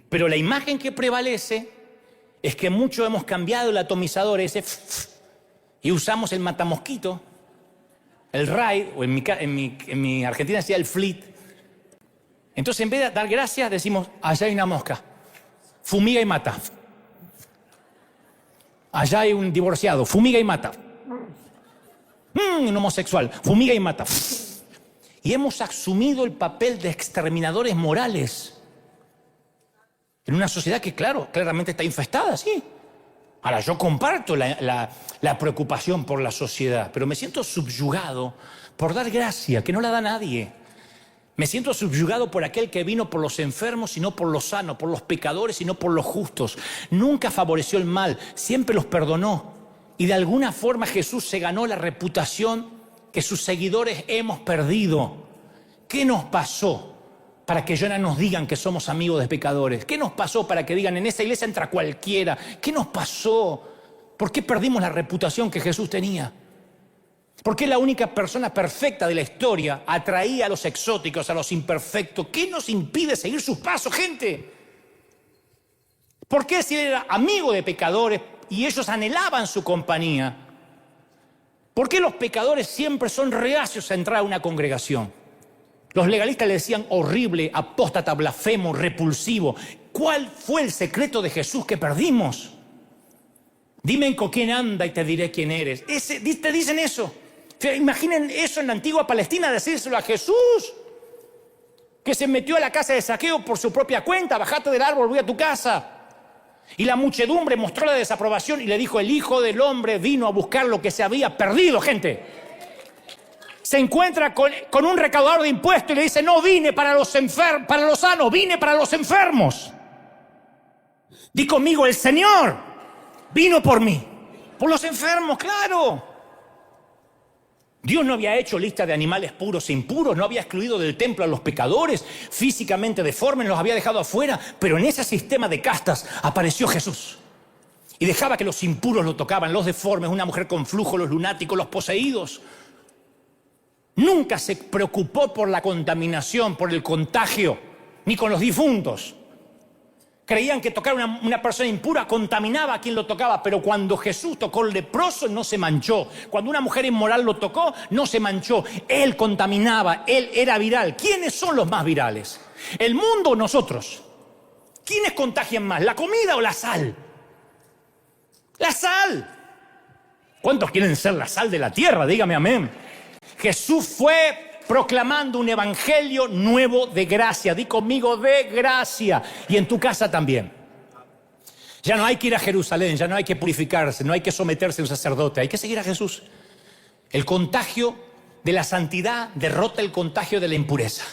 Pero la imagen que prevalece es que muchos hemos cambiado el atomizador ese y usamos el matamosquito, el Raid, o en mi Argentina decía el Fleet. Entonces, en vez de dar gracias, decimos, allá hay una mosca, fumiga y mata. Allá hay un divorciado, fumiga y mata. Un homosexual, fumiga y mata. Y hemos asumido el papel de exterminadores morales en una sociedad que, claro, claramente está infestada, sí. Ahora, yo comparto la preocupación por la sociedad, pero me siento subyugado por dar gracia, que no la da nadie. Me siento subyugado por aquel que vino por los enfermos y no por los sanos, por los pecadores y no por los justos. Nunca favoreció el mal, siempre los perdonó. Y de alguna forma Jesús se ganó la reputación que sus seguidores hemos perdido. ¿Qué nos pasó para que ya no nos digan que somos amigos de pecadores? ¿Qué nos pasó para que digan en esa iglesia entra cualquiera? ¿Qué nos pasó? ¿Por qué perdimos la reputación que Jesús tenía? ¿Por qué la única persona perfecta de la historia atraía a los exóticos, a los imperfectos? ¿Qué nos impide seguir sus pasos, gente? ¿Por qué si él era amigo de pecadores y ellos anhelaban su compañía? ¿Por qué los pecadores siempre son reacios a entrar a una congregación? Los legalistas le decían horrible, apóstata, blasfemo, repulsivo. ¿Cuál fue el secreto de Jesús que perdimos? Dime con quién anda y te diré quién eres. Te dicen eso. Imaginen eso en la antigua Palestina, decírselo a Jesús, que se metió a la casa de Zaqueo por su propia cuenta. Bajate del árbol, voy a tu casa. Y la muchedumbre mostró la desaprobación y le dijo, el Hijo del Hombre vino a buscar lo que se había perdido, gente. Se encuentra con un recaudador de impuestos y le dice, no vine para los sanos, vine para los enfermos. Di conmigo, el Señor vino por mí, por los enfermos, claro. Dios no había hecho lista de animales puros e impuros, no había excluido del templo a los pecadores, físicamente deformes, los había dejado afuera, pero en ese sistema de castas apareció Jesús. Y dejaba que los impuros lo tocaban, los deformes, una mujer con flujo, los lunáticos, los poseídos. Nunca se preocupó por la contaminación, por el contagio, ni con los difuntos. Creían que tocar una persona impura contaminaba a quien lo tocaba, pero cuando Jesús tocó al leproso no se manchó. Cuando una mujer inmoral lo tocó, no se manchó. Él contaminaba, él era viral. ¿Quiénes son los más virales? ¿El mundo o nosotros? ¿Quiénes contagian más, la comida o la sal? ¡La sal! ¿Cuántos quieren ser la sal de la tierra? Dígame amén. Jesús fue proclamando un evangelio nuevo de gracia. Di conmigo, de gracia. Y en tu casa también. Ya no hay que ir a Jerusalén, ya no hay que purificarse, no hay que someterse a un sacerdote, hay que seguir a Jesús. El contagio de la santidad derrota el contagio de la impureza.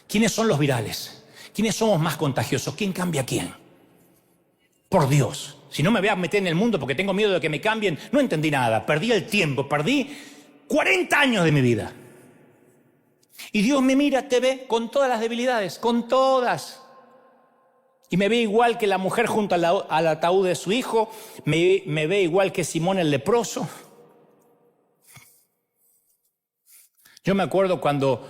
¿Quiénes son los virales? ¿Quiénes somos más contagiosos? ¿Quién cambia a quién? Por Dios. Si no me voy a meter en el mundo porque tengo miedo de que me cambien, no entendí nada. Perdí el tiempo, perdí 40 años de mi vida. Y Dios me mira, te ve con todas las debilidades, con todas. Y me ve igual que la mujer junto al ataúd de su hijo, me ve igual que Simón el leproso. Yo me acuerdo cuando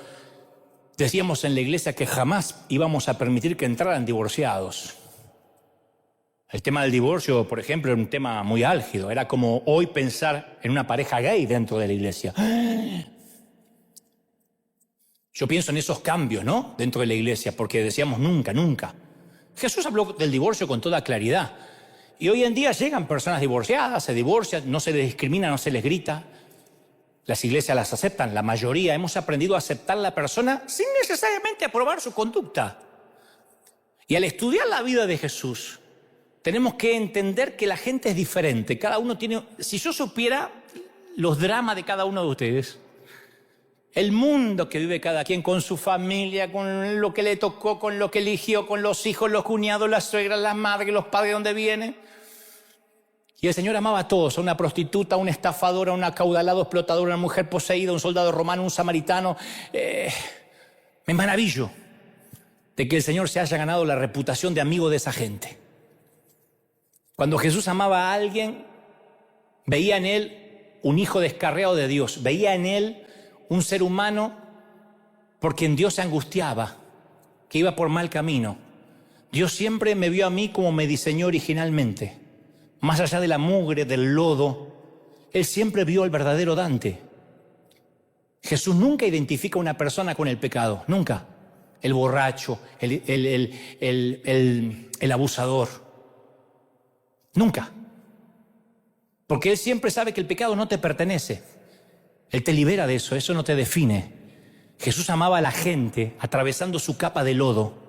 decíamos en la iglesia que jamás íbamos a permitir que entraran divorciados. El tema del divorcio, por ejemplo, era un tema muy álgido. Era como hoy pensar en una pareja gay dentro de la iglesia. Yo pienso en esos cambios, ¿no? Dentro de la iglesia, porque decíamos nunca, nunca. Jesús habló del divorcio con toda claridad. Y hoy en día llegan personas divorciadas, se divorcian, no se les discrimina, no se les grita. Las iglesias las aceptan, la mayoría hemos aprendido a aceptar a la persona sin necesariamente aprobar su conducta. Y al estudiar la vida de Jesús, tenemos que entender que la gente es diferente. Cada uno tiene... Si yo supiera los dramas de cada uno de ustedes, el mundo que vive cada quien con su familia, con lo que le tocó, con lo que eligió, con los hijos, los cuñados, las suegras, las madres, los padres, de dónde vienen. Y el Señor amaba a todos, a una prostituta, a un estafador, a un acaudalado explotador, a una mujer poseída, a un soldado romano, a un samaritano. Me maravillo de que el Señor se haya ganado la reputación de amigo de esa gente. Cuando Jesús amaba a alguien, veía en él un hijo descarriado de Dios, veía en él un ser humano por quien Dios se angustiaba, que iba por mal camino. Dios siempre me vio a mí como me diseñó originalmente. Más allá de la mugre, del lodo, Él siempre vio al verdadero Dante. Jesús nunca identifica a una persona con el pecado, nunca. El borracho, el abusador. Nunca. Porque Él siempre sabe que el pecado no te pertenece. Él te libera de eso, eso no te define. Jesús amaba a la gente atravesando su capa de lodo.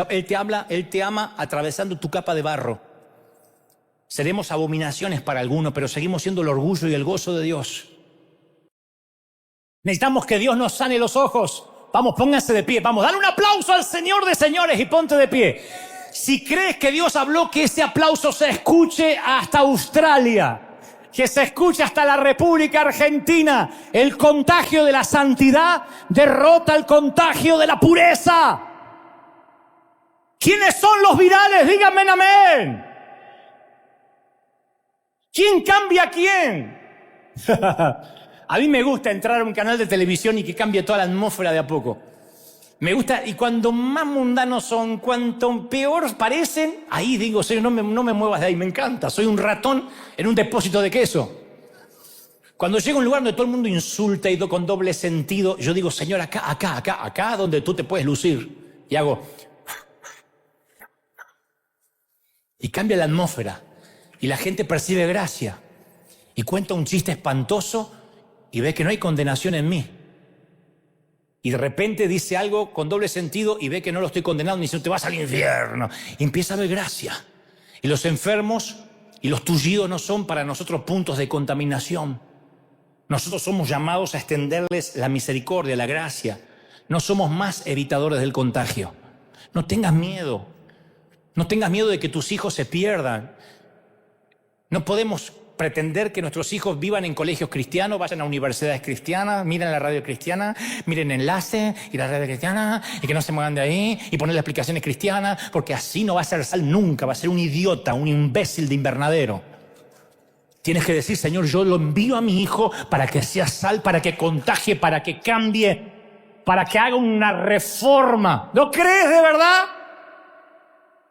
Él te ama atravesando tu capa de barro. Seremos abominaciones para algunos, pero seguimos siendo el orgullo y el gozo de Dios. Necesitamos que Dios nos sane los ojos. Vamos, pónganse de pie. Vamos, dale un aplauso al Señor de señores y ponte de pie. Si crees que Dios habló, que ese aplauso se escuche hasta Australia, que se escuche hasta la República Argentina. El contagio de la santidad derrota el contagio de la pureza. ¿Quiénes son los virales? Díganme amén. ¿Quién cambia a quién? A mí me gusta entrar a un canal de televisión y que cambie toda la atmósfera de a poco. Me gusta, y cuando más mundanos son, cuanto peor parecen, ahí digo, Señor, no me muevas de ahí, me encanta. Soy un ratón en un depósito de queso. Cuando llego a un lugar donde todo el mundo insulta y con doble sentido, yo digo, Señor, acá donde tú te puedes lucir. Y hago... Y cambia la atmósfera. Y la gente percibe gracia. Y cuenta un chiste espantoso y ve que no hay condenación en mí. Y de repente dice algo con doble sentido y ve que no lo estoy condenando, y dice, te vas al infierno. Y empieza a ver gracia. Y los enfermos y los tullidos no son para nosotros puntos de contaminación. Nosotros somos llamados a extenderles la misericordia, la gracia. No somos más evitadores del contagio. No tengas miedo. No tengas miedo de que tus hijos se pierdan. No podemos pretender que nuestros hijos vivan en colegios cristianos, vayan a universidades cristianas, miren la radio cristiana, miren Enlace y la radio cristiana, y que no se muevan de ahí, y ponerle explicaciones cristianas, porque así no va a ser sal nunca, va a ser un idiota, un imbécil de invernadero. Tienes que decir, Señor, yo lo envío a mi hijo para que sea sal, para que contagie, para que cambie, para que haga una reforma. ¿Lo crees de verdad?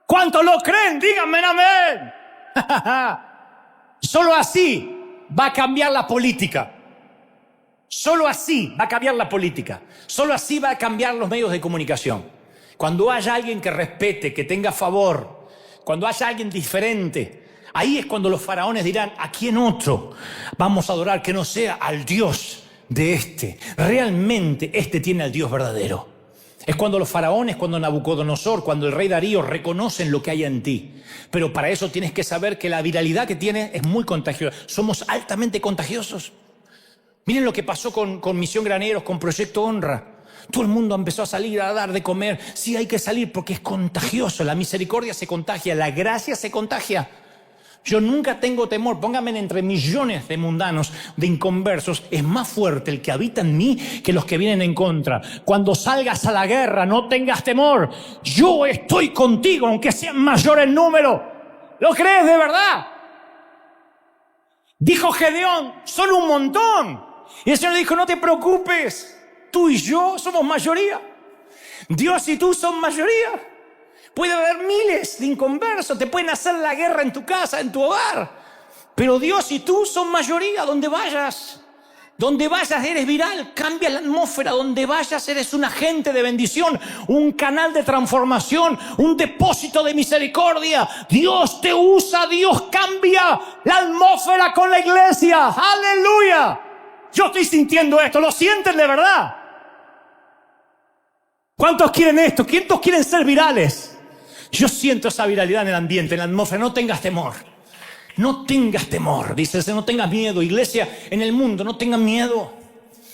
¿Cuántos lo creen? Díganme amén. Solo así va a cambiar la política. Solo así va a cambiar la política. Solo así va a cambiar los medios de comunicación. Cuando haya alguien que respete, que tenga favor, cuando haya alguien diferente, ahí es cuando los faraones dirán, ¿a quién otro vamos a adorar que no sea al Dios de este? Realmente este tiene al Dios verdadero. Es cuando los faraones, cuando Nabucodonosor, cuando el rey Darío reconocen lo que hay en ti. Pero para eso tienes que saber que la viralidad que tienes es muy contagiosa. Somos altamente contagiosos. Miren lo que pasó con Misión Graneros, con Proyecto Honra. Todo el mundo empezó a salir a dar de comer. Sí, hay que salir porque es contagioso. La misericordia se contagia, la gracia se contagia. Yo nunca tengo temor, pónganme entre millones de mundanos, de inconversos, es más fuerte el que habita en mí que los que vienen en contra. Cuando salgas a la guerra, no tengas temor, yo estoy contigo, aunque sean mayor en número. ¿Lo crees de verdad? Dijo Gedeón, solo un montón. Y el Señor dijo, no te preocupes, tú y yo somos mayoría. Dios y tú son mayoría. Puede haber miles de inconversos, te pueden hacer la guerra en tu casa, en tu hogar. Pero Dios y tú son mayoría donde vayas. Donde vayas eres viral, cambia la atmósfera. Donde vayas eres un agente de bendición, un canal de transformación, un depósito de misericordia. Dios te usa, Dios cambia la atmósfera con la iglesia. ¡Aleluya! Yo estoy sintiendo esto, ¿lo sienten de verdad? ¿Cuántos quieren esto? ¿Cuántos quieren ser virales? Yo siento esa viralidad en el ambiente, en la atmósfera. No tengas temor. No tengas temor. Dice, no tengas miedo. Iglesia, en el mundo, no tengan miedo.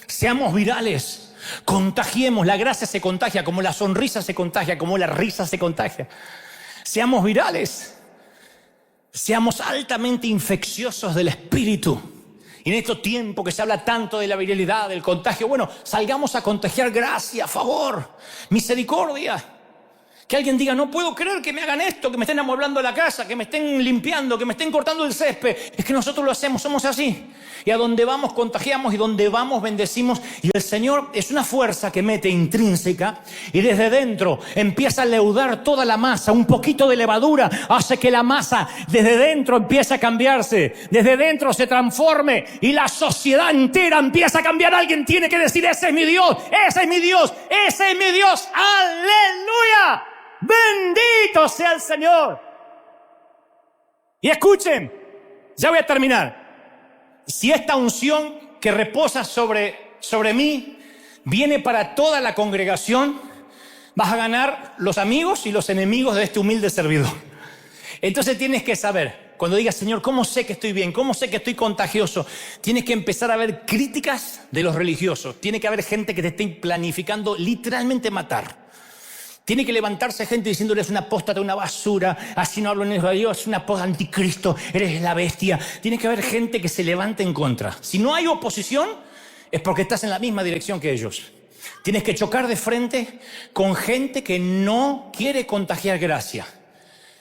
Seamos virales. Contagiemos. La gracia se contagia, como la sonrisa se contagia, como la risa se contagia. Seamos virales. Seamos altamente infecciosos del espíritu. Y en estos tiempos que se habla tanto de la viralidad, del contagio, bueno, salgamos a contagiar gracia, favor, misericordia. Que alguien diga, no puedo creer que me hagan esto, que me estén amueblando la casa, que me estén limpiando, que me estén cortando el césped. Es que nosotros lo hacemos, somos así. Y a donde vamos contagiamos y donde vamos bendecimos. Y el Señor es una fuerza que mete intrínseca y desde dentro empieza a leudar toda la masa. Un poquito de levadura hace que la masa desde dentro empiece a cambiarse. Desde dentro se transforme y la sociedad entera empieza a cambiar. Alguien tiene que decir, ese es mi Dios, ese es mi Dios, ese es mi Dios. ¡Aleluya! ¡Bendito sea el Señor! Y escuchen, ya voy a terminar. Si esta unción que reposa sobre mí viene para toda la congregación, vas a ganar los amigos y los enemigos de este humilde servidor. Entonces tienes que saber, cuando digas, Señor, ¿cómo sé que estoy bien? ¿Cómo sé que estoy contagioso? Tienes que empezar a ver críticas de los religiosos. Tiene que haber gente que te esté planificando literalmente matar. Tiene que levantarse gente diciendo, eres una apóstata, una basura, así no hablo en el Dios, es una anticristo, eres la bestia. Tiene que haber gente que se levante en contra. Si no hay oposición, es porque estás en la misma dirección que ellos. Tienes que chocar de frente con gente que no quiere contagiar gracia.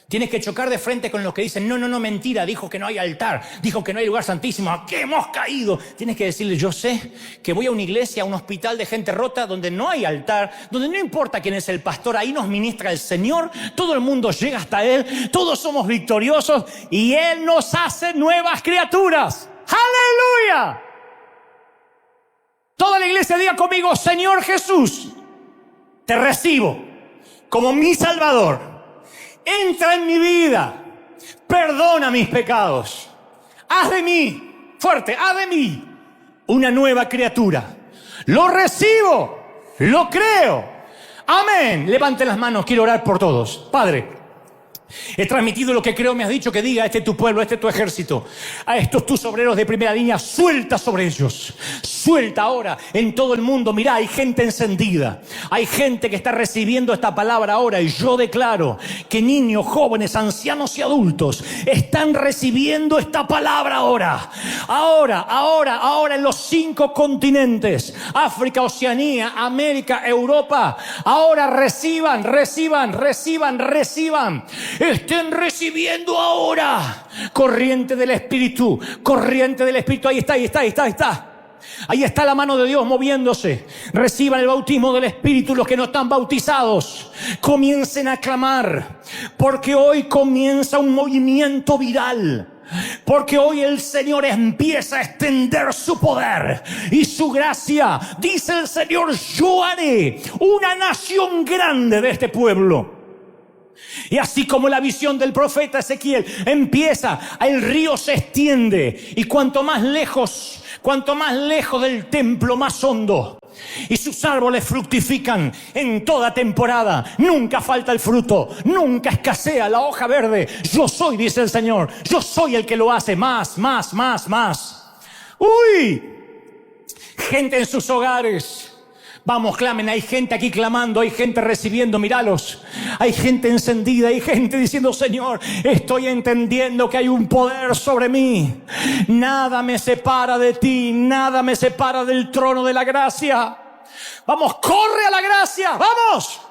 Tienes que chocar de frente con los que dicen, no, mentira, dijo que no hay altar, dijo que no hay lugar santísimo, ¿a qué hemos caído? Tienes que decirle, yo sé que voy a una iglesia, a un hospital de gente rota, donde no hay altar, donde no importa quién es el pastor, ahí nos ministra el Señor, todo el mundo llega hasta Él, todos somos victoriosos y Él nos hace nuevas criaturas. ¡Aleluya! Toda la iglesia diga conmigo, Señor Jesús, te recibo como mi Salvador. Entra en mi vida, perdona mis pecados, haz de mí, fuerte, haz de mí una nueva criatura. Lo recibo, lo creo. Amén. Levanten las manos, quiero orar por todos. Padre, he transmitido lo que creo me has dicho que diga. Este es tu pueblo, este es tu ejército. A estos tus obreros de primera línea, suelta sobre ellos. Suelta ahora en todo el mundo. Mirá, hay gente encendida. Hay gente que está recibiendo esta palabra ahora. Y yo declaro que niños, jóvenes, ancianos y adultos están recibiendo esta palabra ahora. Ahora en los 5 continentes. África, Oceanía, América, Europa. Ahora reciban. Estén recibiendo ahora corriente del Espíritu. Ahí está. Ahí está la mano de Dios moviéndose. Reciban el bautismo del Espíritu los que no están bautizados. Comiencen a clamar, porque hoy comienza un movimiento viral. Porque hoy el Señor empieza a extender su poder y su gracia. Dice el Señor, yo haré una nación grande de este pueblo. Y así como la visión del profeta Ezequiel empieza, el río se extiende y cuanto más lejos del templo, más hondo. Y sus árboles fructifican en toda temporada. Nunca falta el fruto, nunca escasea la hoja verde. Yo soy, dice el Señor, yo soy el que lo hace más. ¡Uy! Gente en sus hogares. Vamos, clamen, hay gente aquí clamando, hay gente recibiendo, míralos. Hay gente encendida, hay gente diciendo, Señor, estoy entendiendo que hay un poder sobre mí. Nada me separa de ti, nada me separa del trono de la gracia. Vamos, corre a la gracia, vamos.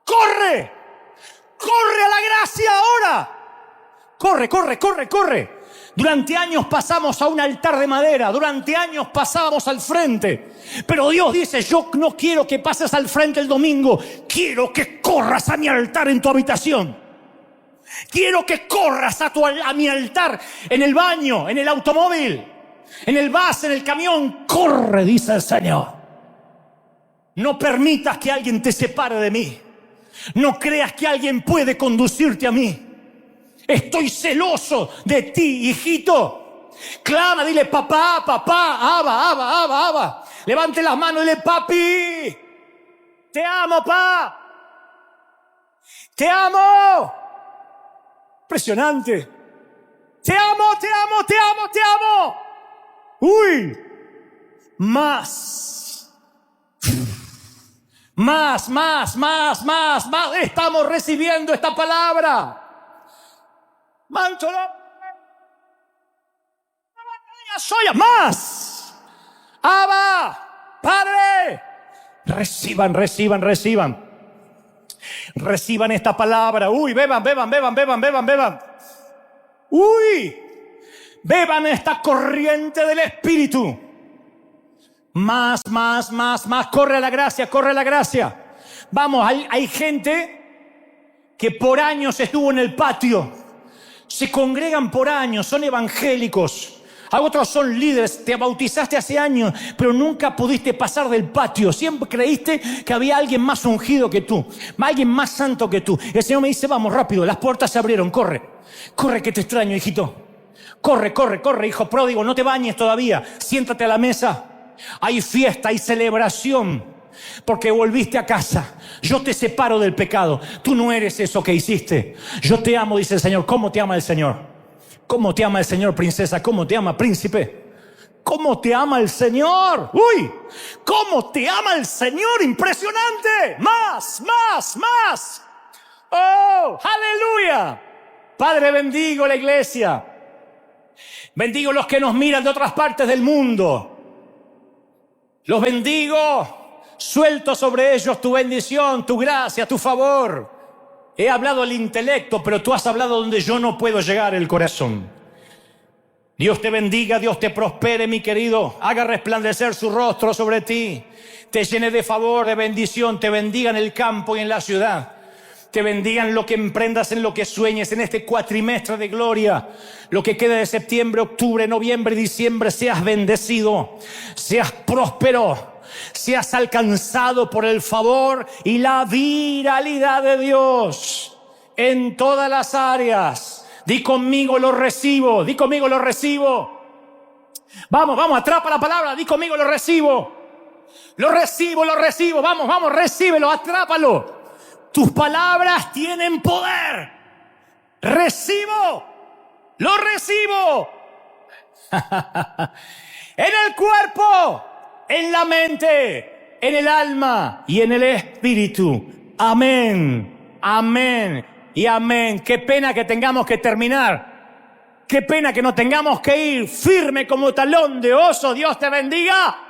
Corre a la gracia ahora. Corre. Durante años pasamos a un altar de madera, durante años pasábamos al frente. Pero Dios dice, yo no quiero que pases al frente el domingo, quiero que corras a mi altar en tu habitación. Quiero que corras a mi altar en el baño, en el automóvil, en el bus, en el camión. Corre, dice el Señor. No permitas que alguien te separe de mí. No creas que alguien puede conducirte a mí. Estoy celoso de ti, hijito. Clama, dile papá, Abba. Levante las manos y dile papi. Te amo, pa. Te amo. Impresionante. Te amo. Uy. Más. Estamos recibiendo esta palabra. Manto soy más. Abba, Padre. Reciban. Reciban esta palabra. Uy, beban, beban, beban, beban, beban, beban. Uy, beban esta corriente del Espíritu. Más, más, más, más. Corre a la gracia, corre a la gracia. Vamos, hay gente que por años estuvo en el patio. Se congregan por años, son evangélicos. Otros son líderes, te bautizaste hace años, pero nunca pudiste pasar del patio. Siempre creíste que había alguien más ungido que tú, alguien más santo que tú. El Señor me dice, vamos rápido, las puertas se abrieron, corre. Corre que te extraño, hijito. Corre, corre, corre, hijo pródigo, no te bañes todavía. Siéntate a la mesa. Hay fiesta, hay celebración, porque volviste a casa. Yo te separo del pecado. Tú no eres eso que hiciste. Yo te amo, dice el Señor. ¿Cómo te ama el Señor? ¿Cómo te ama el Señor, princesa? ¿Cómo te ama, príncipe? ¿Cómo te ama el Señor? ¡Uy! ¿Cómo te ama el Señor? ¡Impresionante! ¡Más, más, más! ¡Oh! ¡Aleluya! Padre, bendigo la iglesia. Bendigo los que nos miran de otras partes del mundo. Los bendigo. Suelto sobre ellos tu bendición, tu gracia, tu favor. He hablado el intelecto, pero tú has hablado donde yo no puedo llegar, el corazón. Dios te bendiga, Dios te prospere, mi querido. Haga resplandecer su rostro sobre ti. Te llene de favor, de bendición. Te bendiga en el campo y en la ciudad. Te bendiga en lo que emprendas, en lo que sueñes, en este cuatrimestre de gloria. Lo que queda de septiembre, octubre, noviembre y diciembre, seas bendecido, seas próspero. Seas alcanzado por el favor y la viralidad de Dios en todas las áreas. Di conmigo, lo recibo. Di conmigo, lo recibo. Vamos, vamos, atrapa la palabra. Di conmigo, lo recibo. Lo recibo, lo recibo. Vamos, vamos, recíbelo, atrápalo. Tus palabras tienen poder. Recibo. Lo recibo. En el cuerpo, en la mente, en el alma y en el espíritu. Amén, amén y amén. Qué pena que tengamos que terminar. Qué pena que nos tengamos que ir firme como talón de oso. Dios te bendiga.